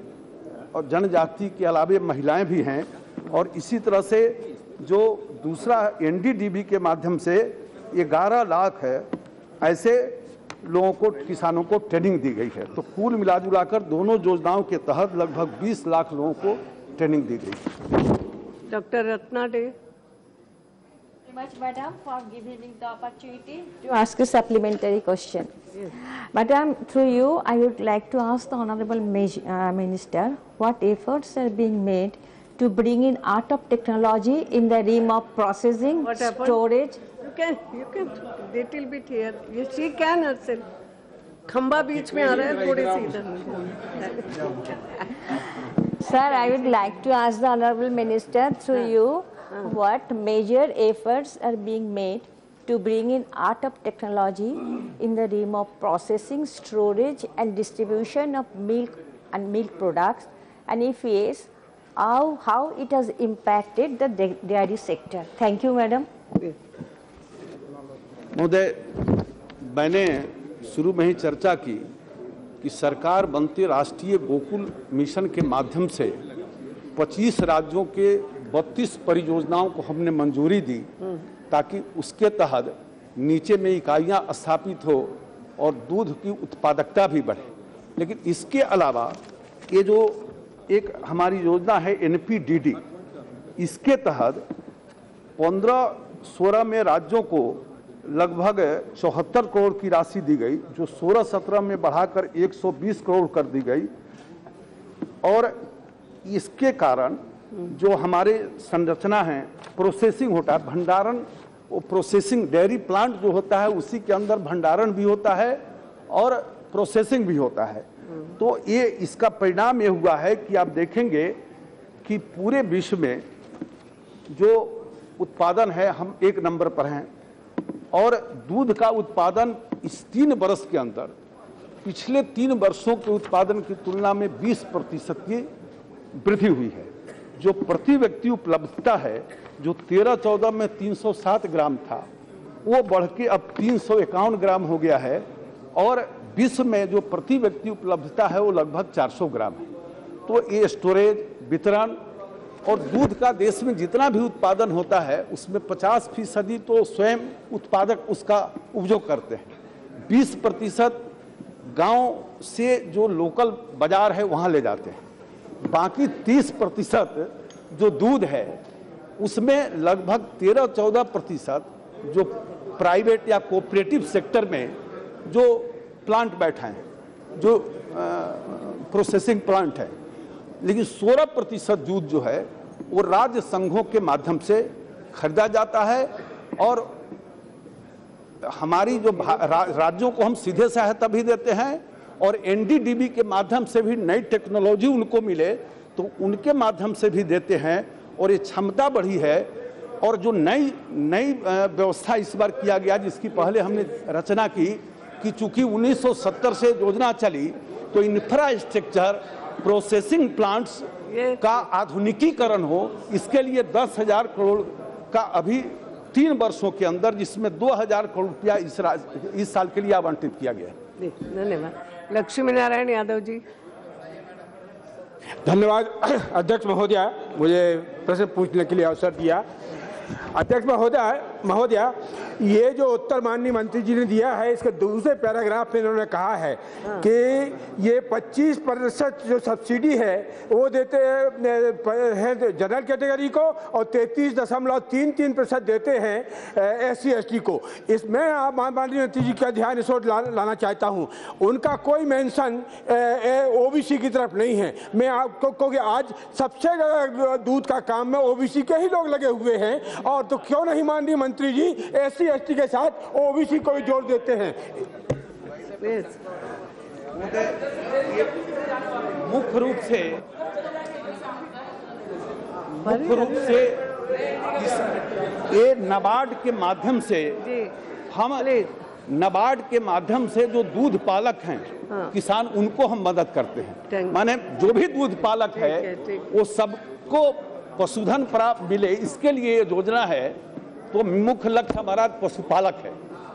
और जनजाति के अलावे महिलाएं भी हैं। और इसी तरह से जो दूसरा एनडीडीबी के माध्यम से 11 लाख है ऐसे लोगों को, किसानों को ट्रेनिंग दी गई है। तो कुल मिलाजुलाकर दोनों योजनाओं के तहत लगभग 20 लाख लोगों को ट्रेनिंग दी गई। Doctor Ratna day. Much, Madam, for giving me the opportunity to ask a supplementary question. Madam, through you, I would like to ask the Honorable Minister, what efforts are being made to bring in art of technology in the realm of processing, storage? You can, little bit here. She can herself. खंबा बीच में आ रहा है, थोड़े से इधर। Sir, I would like to ask the Honorable Minister, through you, what major efforts are being made to bring in art of technology in the realm of processing, storage and distribution of milk and milk products, and if yes, how it has impacted the dairy sector? Thank you, Madam. महोदय, मैंने शुरू में ही चर्चा की कि सरकार बनते राष्ट्रीय गोकुल मिशन के माध्यम से 25 राज्यों के 32 परियोजनाओं को हमने मंजूरी दी, ताकि उसके तहत नीचे में इकाइयां स्थापित हो और दूध की उत्पादकता भी बढ़े। लेकिन इसके अलावा ये जो एक हमारी योजना है एनपीडीडी, इसके तहत 15-16 में राज्यों को लगभग 74 करोड़ की राशि दी गई, जो 16-17 में बढ़ाकर 120 करोड़ कर दी गई। और इसके कारण जो हमारे संरचना है, प्रोसेसिंग होता है, भंडारण, वो प्रोसेसिंग डेयरी प्लांट जो होता है उसी के अंदर भंडारण भी होता है और प्रोसेसिंग भी होता है। तो ये इसका परिणाम ये हुआ है कि आप देखेंगे कि पूरे विश्व में जो उत्पादन है हम 1 नंबर पर हैं, और दूध का उत्पादन इस 3 वर्ष के अंदर पिछले 3 वर्षों के उत्पादन की तुलना में 20% की वृद्धि हुई है। जो प्रति व्यक्ति उपलब्धता है, जो 13-14 में 307 ग्राम था, वो बढ़ के अब 351 ग्राम हो गया है, और विश्व में जो प्रति व्यक्ति उपलब्धता है वो लगभग 400 ग्राम है। तो ये स्टोरेज, वितरण और दूध का देश में जितना भी उत्पादन होता है उसमें 50% तो स्वयं उत्पादक उसका उपयोग करते हैं, 20% गांव से जो लोकल बाजार है वहां ले जाते हैं, बाकी 30% जो दूध है उसमें लगभग 13-14% जो प्राइवेट या कोऑपरेटिव सेक्टर में जो प्लांट बैठा है, जो प्रोसेसिंग प्लांट है। लेकिन 16% दूध जो है वो राज्य संघों के माध्यम से खरीदा जाता है, और हमारी जो राज्यों को हम सीधे सहायता भी देते हैं, और एनडीडीबी के माध्यम से भी नई टेक्नोलॉजी उनको मिले तो उनके माध्यम से भी देते हैं, और ये क्षमता बढ़ी है। और जो नई व्यवस्था इस बार किया गया, जिसकी पहले हमने रचना की कि चूंकि 1970 से योजना चली, तो इंफ्रास्ट्रक्चर प्रोसेसिंग प्लांट्स का आधुनिकीकरण हो, इसके लिए 10,000 करोड़ का अभी 3 वर्षों के अंदर, जिसमें 2,000 करोड़ रुपया इस साल के लिए आवंटित किया गया। धन्यवाद। लक्ष्मी नारायण यादव जी। धन्यवाद अध्यक्ष महोदया, मुझे प्रश्न पूछने के लिए अवसर दिया। अध्यक्ष महोदया, ये जो उत्तर माननीय मंत्री जी ने दिया है, इसके दूसरे पैराग्राफ में इन्होंने कहा है कि ये 25% जो सब्सिडी है वो देते हैं जनरल कैटेगरी को, और 33.33% देते हैं SC/ST को। इसमें आप माननीय मंत्री जी का ध्यान इस ओर लाना चाहता हूँ, उनका कोई मेंशन OBC की तरफ नहीं है। मैं आपको, क्योंकि आज सबसे ज़्यादा दूध का काम में OBC के ही लोग लगे हुए हैं, और तो क्यों नहीं माननीय मंत्री जी SC/ST के साथ OBC को भी जोड़ देते हैं। मुख्य रूप से ये नाबार्ड के माध्यम से हम नाबार्ड के माध्यम से जो दूध पालक हैं किसान, उनको हम मदद करते हैं। माने जो भी दूध पालक है वो सबको पशुधन प्राप्त मिले, इसके लिए ये योजना है। तो मुख्य लक्ष्य हमारा पशुपालक है।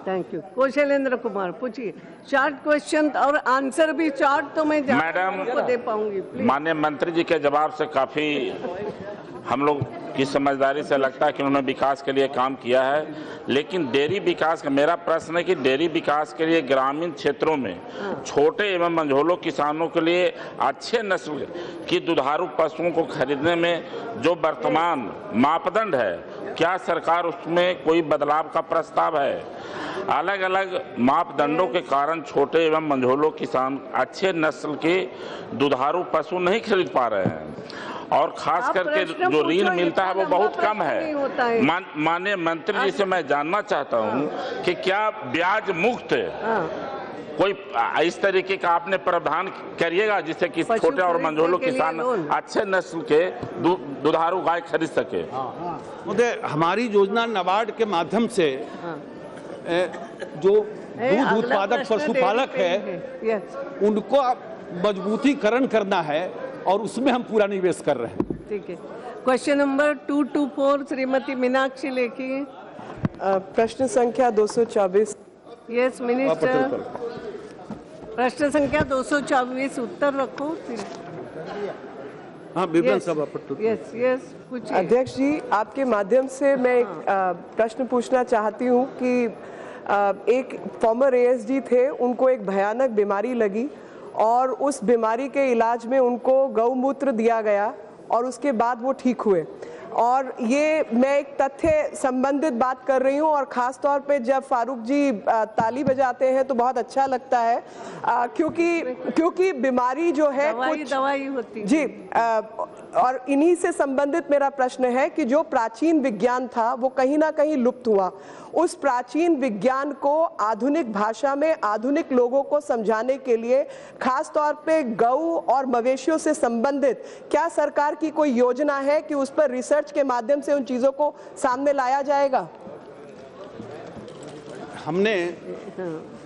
Thank you. कौशलेंद्र कुमार पूछिए। चार्ट क्वेश्चन और आंसर भी चार्ट तो मैं मैडम को दे पाऊंगी। माननीय मंत्री जी के जवाब से काफी हम लोग की समझदारी से लगता है कि उन्होंने विकास के लिए काम किया है, लेकिन डेयरी विकास का मेरा प्रश्न है कि डेयरी विकास के लिए ग्रामीण क्षेत्रों में छोटे एवं मंझोलों किसानों के लिए अच्छे नस्ल की दुधारू पशुओं को खरीदने में जो वर्तमान मापदंड है, क्या सरकार उसमें कोई बदलाव का प्रस्ताव है? अलग अलग मापदंडों के कारण छोटे एवं मंझोलों किसान अच्छे नस्ल के दुधारू पशु नहीं खरीद पा रहे हैं और खास करके जो ऋण मिलता है वो बहुत कम है। माननीय मंत्री जी से मैं जानना चाहता हूँ कि क्या ब्याज मुक्त कोई इस तरीके का आपने प्रावधान करिएगा जिससे कि छोटे और मंझोलों किसान अच्छे नस्ल के दुधारू गाय खरीद सके? मुझे हमारी योजना नाबार्ड के माध्यम से जो दूध उत्पादक पशुपालक है उनको मजबूतीकरण करना है और उसमें हम पूरा निवेश कर रहे हैं। ठीक है। Question number 224 Shrimati Meenakshi Lekhi. प्रश्न संख्या 224। Yes minister. प्रश्न संख्या 224 उत्तर रखो। हाँ विवरण सभा। यस यस पूछिए। अध्यक्ष जी, आपके माध्यम से मैं एक प्रश्न पूछना चाहती हूँ कि एक फॉर्मर एएसडी थे, उनको एक भयानक बीमारी लगी और उस बीमारी के इलाज में उनको गौमूत्र दिया गया और उसके बाद वो ठीक हुए। और ये मैं एक तथ्य संबंधित बात कर रही हूँ और ख़ास तौर पे जब फारूक जी ताली बजाते हैं तो बहुत अच्छा लगता है, क्योंकि बीमारी जो है दवाई होती जी। और इन्हीं से संबंधित मेरा प्रश्न है कि जो प्राचीन विज्ञान था वो कहीं ना कहीं लुप्त हुआ। उस प्राचीन विज्ञान को आधुनिक भाषा में आधुनिक लोगों को समझाने के लिए खास तौर पे गऊ और मवेशियों से संबंधित क्या सरकार की कोई योजना है कि उस पर रिसर्च के माध्यम से उन चीजों को सामने लाया जाएगा? हमने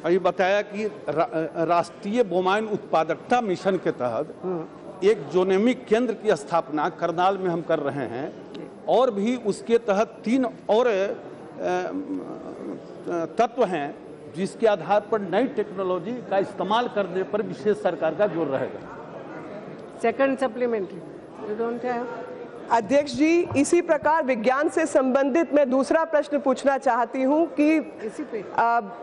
अभी बताया कि राष्ट्रीय बोमाइन उत्पादकता मिशन के तहत एक जोनेमिक केंद्र की स्थापना करनाल में हम कर रहे हैं और भी उसके तहत 3 और तत्व हैं जिसके आधार पर नई टेक्नोलॉजी का इस्तेमाल करने पर विशेष सरकार का जोर रहेगा। Second supplementary you don't have. अध्यक्ष जी, इसी प्रकार विज्ञान से संबंधित मैं दूसरा प्रश्न पूछना चाहती हूं कि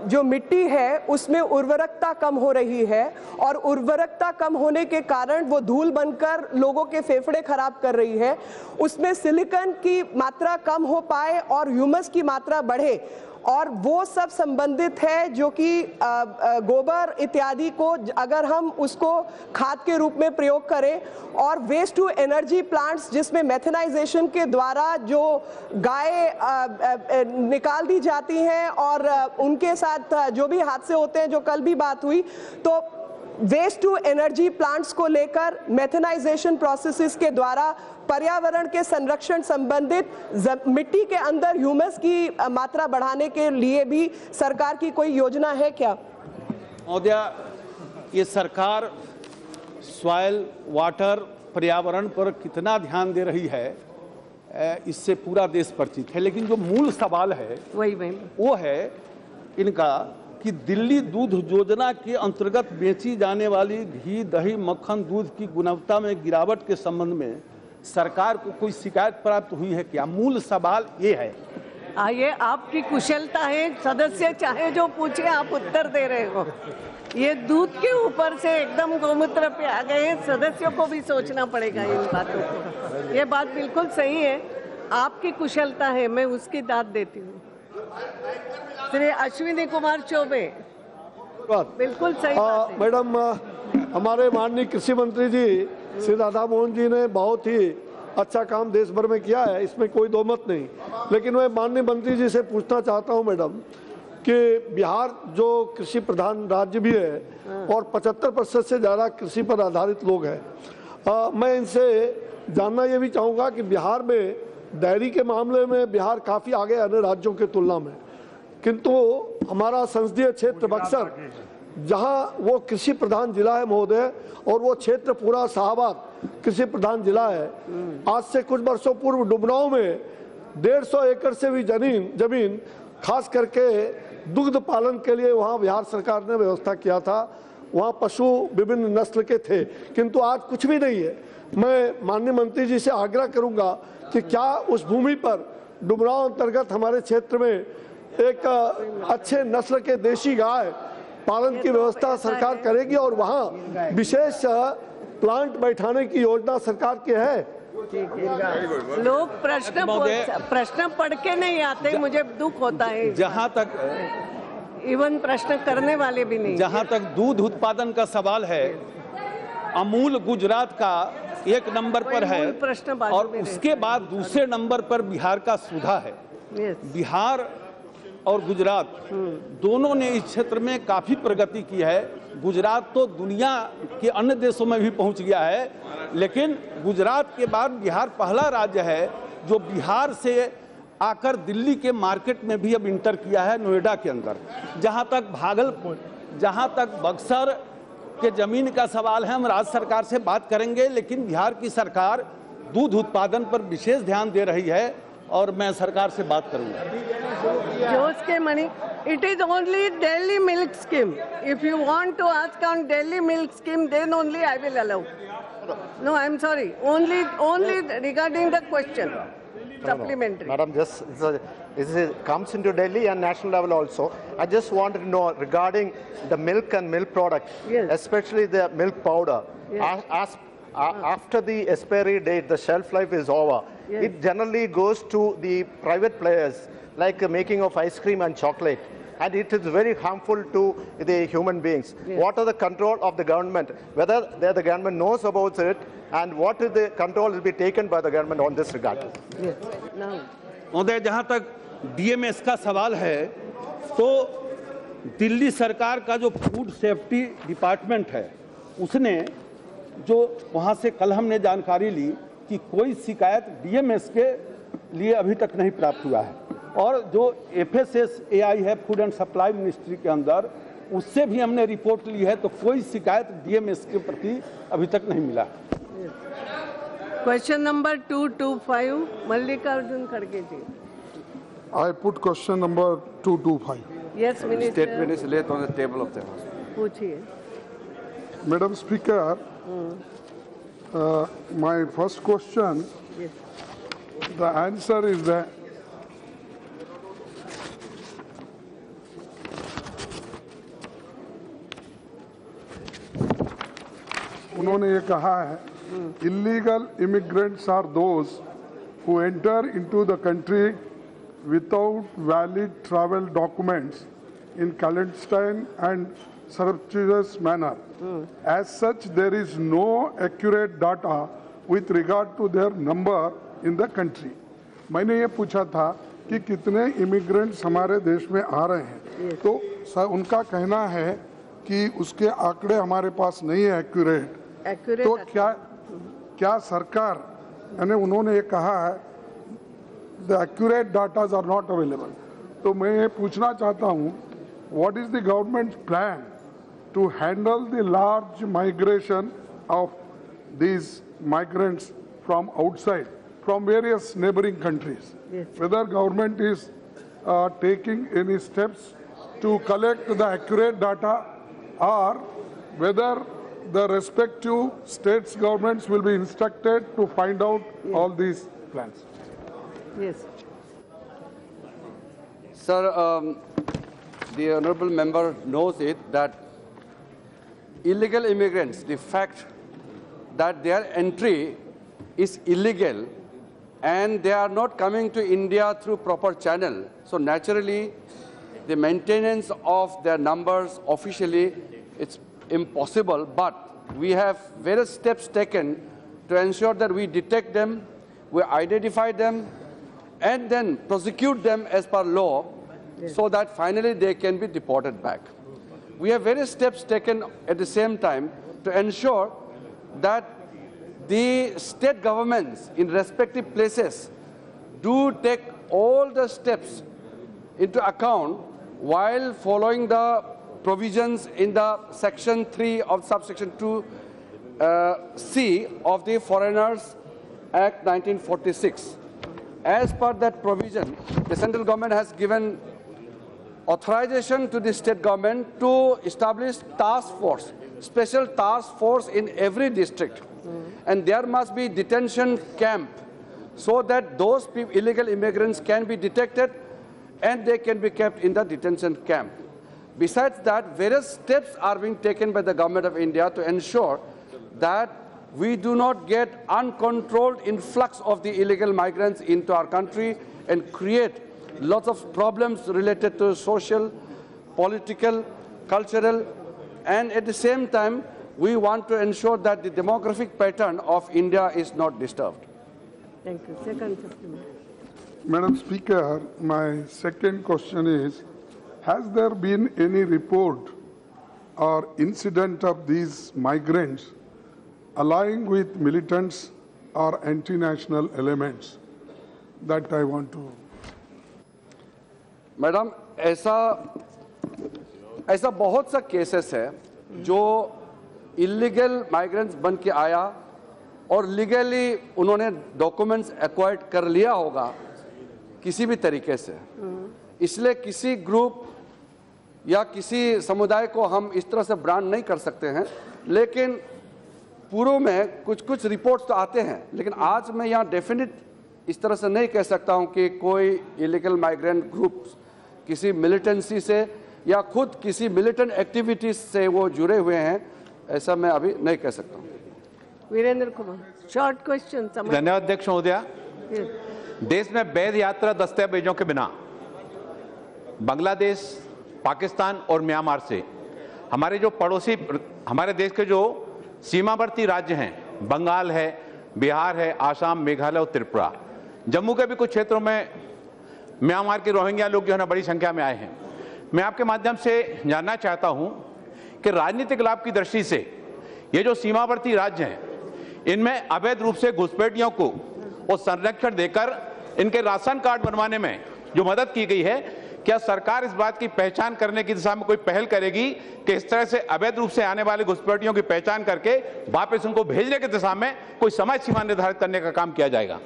जो मिट्टी है उसमें उर्वरकता कम हो रही है और उर्वरकता कम होने के कारण वो धूल बनकर लोगों के फेफड़े खराब कर रही है। उसमें सिलिकॉन की मात्रा कम हो पाए और ह्यूमस की मात्रा बढ़े और वो सब संबंधित है जो कि गोबर इत्यादि को अगर हम उसको खाद के रूप में प्रयोग करें और वेस्ट टू एनर्जी प्लांट्स जिसमें मेथनाइजेशन के द्वारा जो गाय निकाल दी जाती हैं और उनके साथ जो भी हादसे होते हैं, जो कल भी बात हुई, तो वेस्ट टू एनर्जी प्लांट्स को लेकर मेथनाइजेशन प्रोसेसेस के द्वारा पर्यावरण के संरक्षण संबंधित मिट्टी के अंदर ह्यूमस की मात्रा बढ़ाने के लिए भी सरकार की कोई योजना है क्या? महोदय, ये सरकार सॉइल वाटर पर्यावरण पर कितना ध्यान दे रही है इससे पूरा देश परिचित है, लेकिन जो मूल सवाल है वो है इनका कि दिल्ली दूध योजना के अंतर्गत बेची जाने वाली घी, दही, मक्खन, दूध की गुणवत्ता में गिरावट के संबंध में सरकार को कोई शिकायत प्राप्त हुई है क्या? मूल सवाल ये है। ये आपकी कुशलता है, सदस्य चाहे जो पूछे आप उत्तर दे रहे हो। ये दूध के ऊपर से एकदम गोमूत्र पे आ गए, सदस्यों को भी सोचना पड़ेगा इन बातों को। ये बात बिल्कुल सही है, आपकी कुशलता है, मैं उसकी दाद देती हूँ। श्री अश्विनी कुमार चौबे, बिल्कुल सही बात है। मैडम, हमारे माननीय कृषि मंत्री जी श्री राधा मोहन जी ने बहुत ही अच्छा काम देश भर में किया है, इसमें कोई दो मत नहीं। लेकिन मैं माननीय मंत्री जी से पूछना चाहता हूं मैडम कि बिहार जो कृषि प्रधान राज्य भी है और 75% से ज़्यादा कृषि पर आधारित लोग हैं, मैं इनसे जानना ये भी चाहूँगा कि बिहार में डेयरी के मामले में बिहार काफ़ी आगे है अन्य राज्यों के तुलना में, किंतु हमारा संसदीय क्षेत्र बक्सर, जहाँ वो कृषि प्रधान जिला है महोदय, और वो क्षेत्र पूरा शाहबाद कृषि प्रधान जिला है। आज से कुछ वर्षों पूर्व डुमरांव में 150 एकड़ से भी जमीन खास करके दुग्ध पालन के लिए वहाँ बिहार सरकार ने व्यवस्था किया था। वहाँ पशु विभिन्न नस्ल के थे, किंतु आज कुछ भी नहीं है। मैं माननीय मंत्री जी से आग्रह करूंगा कि क्या उस भूमि पर डुमरांव अंतर्गत हमारे क्षेत्र में एक अच्छे नस्ल के देशी गाय पालन की व्यवस्था सरकार करेगी, और वहाँ विशेष प्लांट बैठाने की योजना सरकार की है। लोग प्रश्न पढ़ के नहीं आते, मुझे दुख होता है। जहाँ तक इवन प्रश्न करने वाले भी नहीं। जहाँ तक दूध उत्पादन का सवाल है, अमूल गुजरात का 1 नंबर पर है, और उसके बाद दूसरे नंबर पर बिहार का सुधा है। बिहार और गुजरात दोनों ने इस क्षेत्र में काफी प्रगति की है। गुजरात तो दुनिया के अन्य देशों में भी पहुंच गया है, लेकिन गुजरात के बाद बिहार पहला राज्य है जो बिहार से आकर दिल्ली के मार्केट में भी अब इंटर किया है, नोएडा के अंदर। जहां तक बक्सर के जमीन का सवाल है, हम राज्य सरकार से बात करेंगे, लेकिन बिहार की सरकार दूध उत्पादन पर विशेष ध्यान दे रही है, और मैं सरकार से बात करूंगा। जोश के मणि, it is only Delhi milk scheme. If you want to ask on Delhi milk scheme, then only I will allow. No, I am sorry. Only regarding the question. Supplementary. Madam, this comes into Delhi and national level also. I just wanted to know regarding the milk and milk products, especially the milk powder. Yes. After the expiry date, the shelf life is over. Yes. It generally goes to the private players, like making of ice cream and chocolate, and it is very harmful to the human beings. Yes. What are the control of the government? Whether the government knows about it, and what is the control will be taken by the government on this regard? Yes. Now. महोदय, जहाँ तक DMS का सवाल है, तो दिल्ली सरकार का जो फूड सेफ्टी डिपार्टमेंट है, उसने जो वहाँ से कल हमने जानकारी ली कि कोई शिकायत DMS के लिए अभी तक नहीं प्राप्त हुआ है, और जो FSSAI है, फूड एंड सप्लाई मिनिस्ट्री के अंदर, उससे भी हमने रिपोर्ट ली है, तो कोई शिकायत DMS के प्रति अभी तक नहीं मिला। क्वेश्चन नंबर 225, मल्लिकार्जुन खड़गे जी। I put question number 225. Yes, Minister. Statement is laid on the table of the House. पूछिए। Madam Speaker, my first question, the answer is that उन्होंने ये कहा है, illegal immigrants are those who enter into the country without valid travel documents in clandestine and surreptitious manner. As such, there is no accurate data with regard to their number in the country. मैंने ये पूछा था कि कितने immigrants हमारे देश में आ रहे हैं, तो उनका कहना है कि उसके आंकड़े हमारे पास नहीं है एक्यूरेट। तो क्या सरकार, यानी उन्होंने ये कहा है the accurate datas are not available, तो मैं ये पूछना चाहता हूँ, what is the government plan to handle the large migration of these migrants from outside, from various neighboring countries? Yes. Whether government is taking any steps to collect the accurate data, or whether the respective states governments will be instructed to find out all these plans. Yes. Sir, the honourable member knows it that illegal immigrants, the fact that their entry is illegal and they are not coming to India through proper channel. So naturally, the maintenance of their numbers officially, it's impossible, but we have various steps taken to ensure that we detect them, we identify them, and then prosecute them as per law, so that finally they can be deported back. We have various steps taken at the same time to ensure that the state governments in respective places do take all the steps into account while following the provisions in the section 3 of subsection 2 C of the Foreigners Act 1946. As per that provision, the central government has given authorization to the state government to establish task force, special task force in every district. And there must be detention camp so that those illegal immigrants can be detected and they can be kept in the detention camp. Besides that, various steps are being taken by the government of India to ensure that we do not get uncontrolled influx of the illegal migrants into our country and create lots of problems related to social, political, cultural, and at the same time, we want to ensure that the demographic pattern of India is not disturbed. Thank you. Second supplement. Madam Speaker, my second question is, has there been any report or incident of these migrants allying with militants or anti-national elements? That I want to. Madam, ऐसा बहुत सा cases है जो illegal migrants बन के आया और legally उन्होंने डॉक्यूमेंट्स एक्वायर्ड कर लिया होगा किसी भी तरीके से। इसलिए किसी ग्रुप या किसी समुदाय को हम इस तरह से ब्रांड नहीं कर सकते हैं, लेकिन पूर्व में कुछ कुछ रिपोर्ट्स तो आते हैं, लेकिन आज मैं यहाँ डेफिनेट इस तरह से नहीं कह सकता हूँ कि कोई इलीगल माइग्रेंट ग्रुप किसी मिलिटेंसी से या खुद किसी मिलिटेंट एक्टिविटीज से वो जुड़े हुए हैं, ऐसा मैं अभी नहीं कह सकता हूँ। Virendra Kumar, short question. धन्यवाद अध्यक्ष महोदया। देश में वैध यात्रा दस्तावेजों के बिना बांग्लादेश, पाकिस्तान और म्यांमार से हमारे जो पड़ोसी हमारे देश के जो सीमावर्ती राज्य हैं, बंगाल है, बिहार है, आसाम, मेघालय और त्रिपुरा, जम्मू के भी कुछ क्षेत्रों में म्यांमार के रोहिंग्या लोग जो है ना बड़ी संख्या में आए हैं। मैं आपके माध्यम से जानना चाहता हूं कि राजनीतिक लाभ की दृष्टि से ये जो सीमावर्ती राज्य हैं, इनमें अवैध रूप से घुसपैठियों को और संरक्षण देकर इनके राशन कार्ड बनवाने में जो मदद की गई है, क्या सरकार इस बात की पहचान करने की दिशा में कोई पहल करेगी कि इस तरह से अवैध रूप से आने वाले घुसपैठियों की पहचान करके वापस उनको भेजने की दिशा में कोई समय सीमा निर्धारित करने का काम किया जाएगा?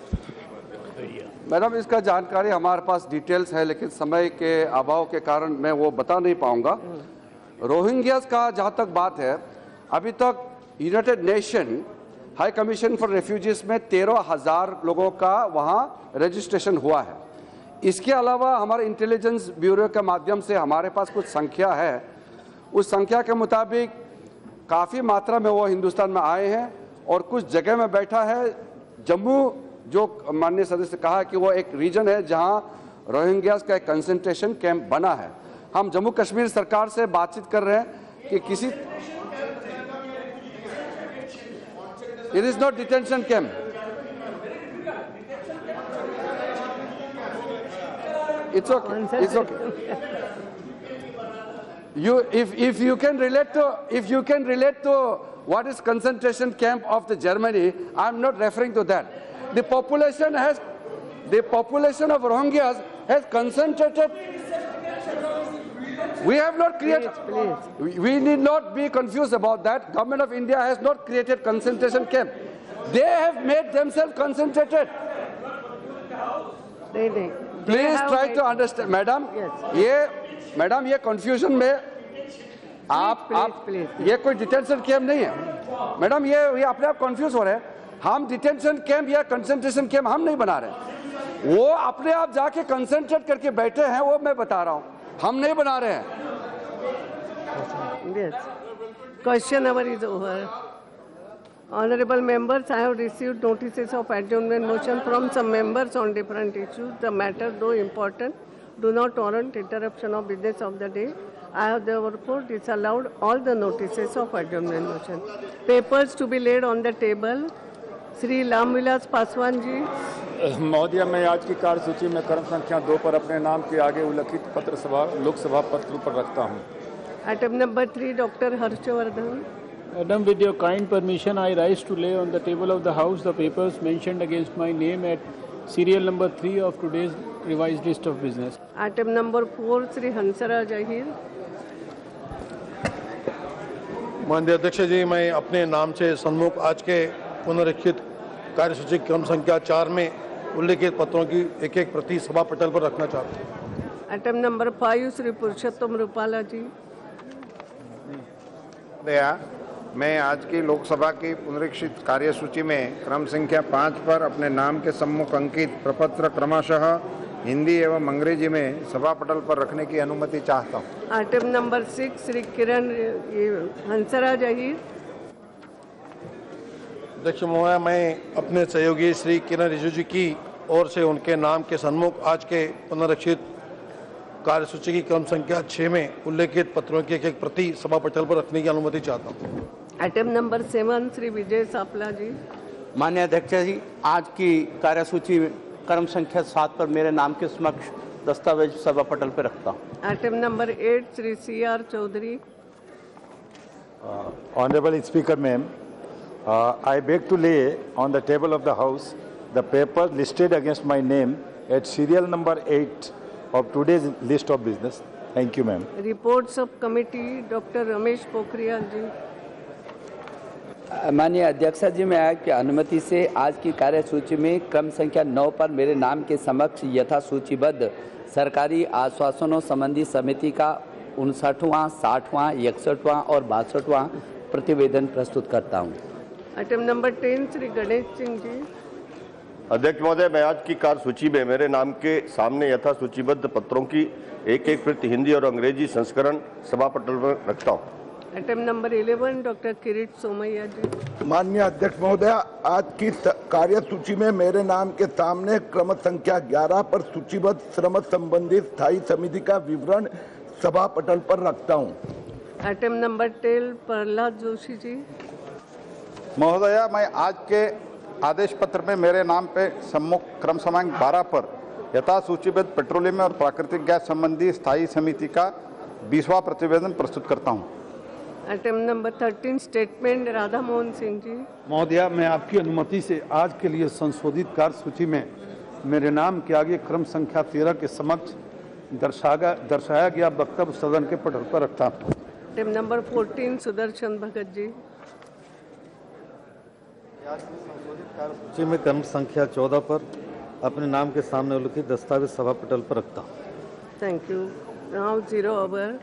मैडम, इसका जानकारी हमारे पास डिटेल्स है, लेकिन समय के अभाव के कारण मैं वो बता नहीं पाऊंगा। रोहिंग्यास का जहाँ तक बात है, अभी तक United nation high commission for refugees में 13,000 लोगों का वहाँ रजिस्ट्रेशन हुआ है। इसके अलावा हमारे इंटेलिजेंस ब्यूरो के माध्यम से हमारे पास कुछ संख्या है, उस संख्या के मुताबिक काफ़ी मात्रा में वो हिंदुस्तान में आए हैं और कुछ जगह में बैठा है। जम्मू, जो माननीय सदस्य कहा कि वो एक रीजन है जहां रोहिंग्यास का एक कंसंट्रेशन कैंप बना है। हम जम्मू कश्मीर सरकार से बातचीत कर रहे हैं कि किसी it is not detention camp, it's okay. If you can relate to what is concentration camp of the Germany, I'm not referring to that. The population of Rohingyas has concentrated. We have not created. We need not be confused about that. Government of India has not created concentration camp. They have made themselves concentrated. Please try to understand, madam. Madam ये confusion में आप ये कोई detention camp नहीं है madam, ये अपने आप कंफ्यूज हो रहे हैं। हम डिटेंशन कैंप या कंसंट्रेशन कैंप हम नहीं बना रहे, वो अपने आप जाके कंसंट्रेट करके बैठे हैं, वो मैं बता रहा हूँ, हम नहीं बना रहे हैं। Question hour is over. Honorable members, I have received notices of adjournment motion from some members on different issues. The matter, though important, do not warrant interruption of business of the day. I have therefore disallowed all the notices of adjournment motion. Papers to be laid on the table. Shri Ramvilas Paswan ji. महोदया, मैं आज की कार्यसूची में क्रम संख्या 2 पर अपने नाम के आगे उल्लिखित पत्र सभा लोकसभा पत्र पर रखता हूँ। Item number 3, Dr. Harshvardhan. Madam, with your kind permission, I rise to lay on the table of the House the papers mentioned against my name at serial number 3 of today's revised list of business. Item number 4, Sri Hansaraj Ahir. माननीय अध्यक्ष जी, मैं अपने नाम से सन्मुख आज के पुनरीक्षित कार्यसूची क्रम संख्या 4 में उल्लिखित पत्रों की एक एक प्रति सभा पटल पर रखना चाहता हूँ। Item number 5, Sri Purushottam Rupala ji. मैं आज की लोकसभा की पुनरीक्षित कार्यसूची में क्रम संख्या 5 पर अपने नाम के सम्मुख अंकित प्रपत्र क्रमशः हिंदी एवं अंग्रेजी में सभा पटल पर रखने की अनुमति चाहता हूँ। Item number 6, Sri Kiran Hansaraj Ahir. अध्यक्ष महोदय, मैं अपने सहयोगी श्री किरण रिजिजू की ओर से उनके नाम के सन्मुख आज के पुनरीक्षित कार्यसूची की क्रम संख्या 6 में उल्लेखित पत्रों की एक एक प्रति सभा पटल पर रखने की अनुमति चाहता हूँ। Item number 7, Sri Vijay Sapla ji. माननीय अध्यक्ष जी, आज की कार्यसूची क्रम संख्या 7 पर मेरे नाम के समक्ष दस्तावेज सभा पटल पर रखता हूँ। Item number 8, Sri C.R. Chaudhary. Honorable Speaker, ma'am, I beg to lay on the table of the House the paper listed against my name at serial number 8 of today's list of business. Thank you, ma'am. Reports of committee, Dr. Ramesh Pokhriyal ji. माननीय अध्यक्ष जी, मैं आपकी अनुमति से आज की कार्यसूची में क्रम संख्या 9 पर मेरे नाम के समक्ष यथा सूचीबद्ध सरकारी आश्वासनों संबंधी समिति का 59वां, 60वां, 61वां और 62वां प्रतिवेदन प्रस्तुत करता हूं। Item number 10, Sri Ganesh Singh ji. अध्यक्ष महोदय, मैं आज की कार्यसूची में मेरे नाम के सामने यथा सूचीबद्ध पत्रों की एक एक प्रति हिंदी और अंग्रेजी संस्करण सभा पटल पर रखता हूँ। Item number 11, Dr. Kirit Somaiya ji. माननीय अध्यक्ष महोदय, आज की कार्यसूची में मेरे नाम के सामने क्रम संख्या 11 पर सूचीबद्ध श्रम संबंधी स्थायी समिति का विवरण सभा पटल पर रखता हूँ। Item number 10, Prahlad Joshi ji. महोदया, मैं आज के आदेश पत्र में मेरे नाम पे सम्मुख क्रम क्रमांक 12 पर यथा सूचीबद्ध पेट्रोलियम और प्राकृतिक गैस संबंधी स्थायी समिति का 20वां प्रतिवेदन प्रस्तुत करता हूं। Item number 13, statement Radha Mohan Singh ji. महोदया, मैं आपकी अनुमति से आज के लिए संशोधित कार्यसूची में मेरे नाम के आगे क्रम संख्या 13 के समक्ष दर्शाया गया वक्तव्य सदन के पटल पर रखता हूँ। Item number 14, Sudarshan Bhagat ji. सूची में क्रम संख्या 14 पर अपने नाम के सामने उल्लिखित दस्तावेज सभा पटल पर रखता हूँ। Thank you. Now 0 over.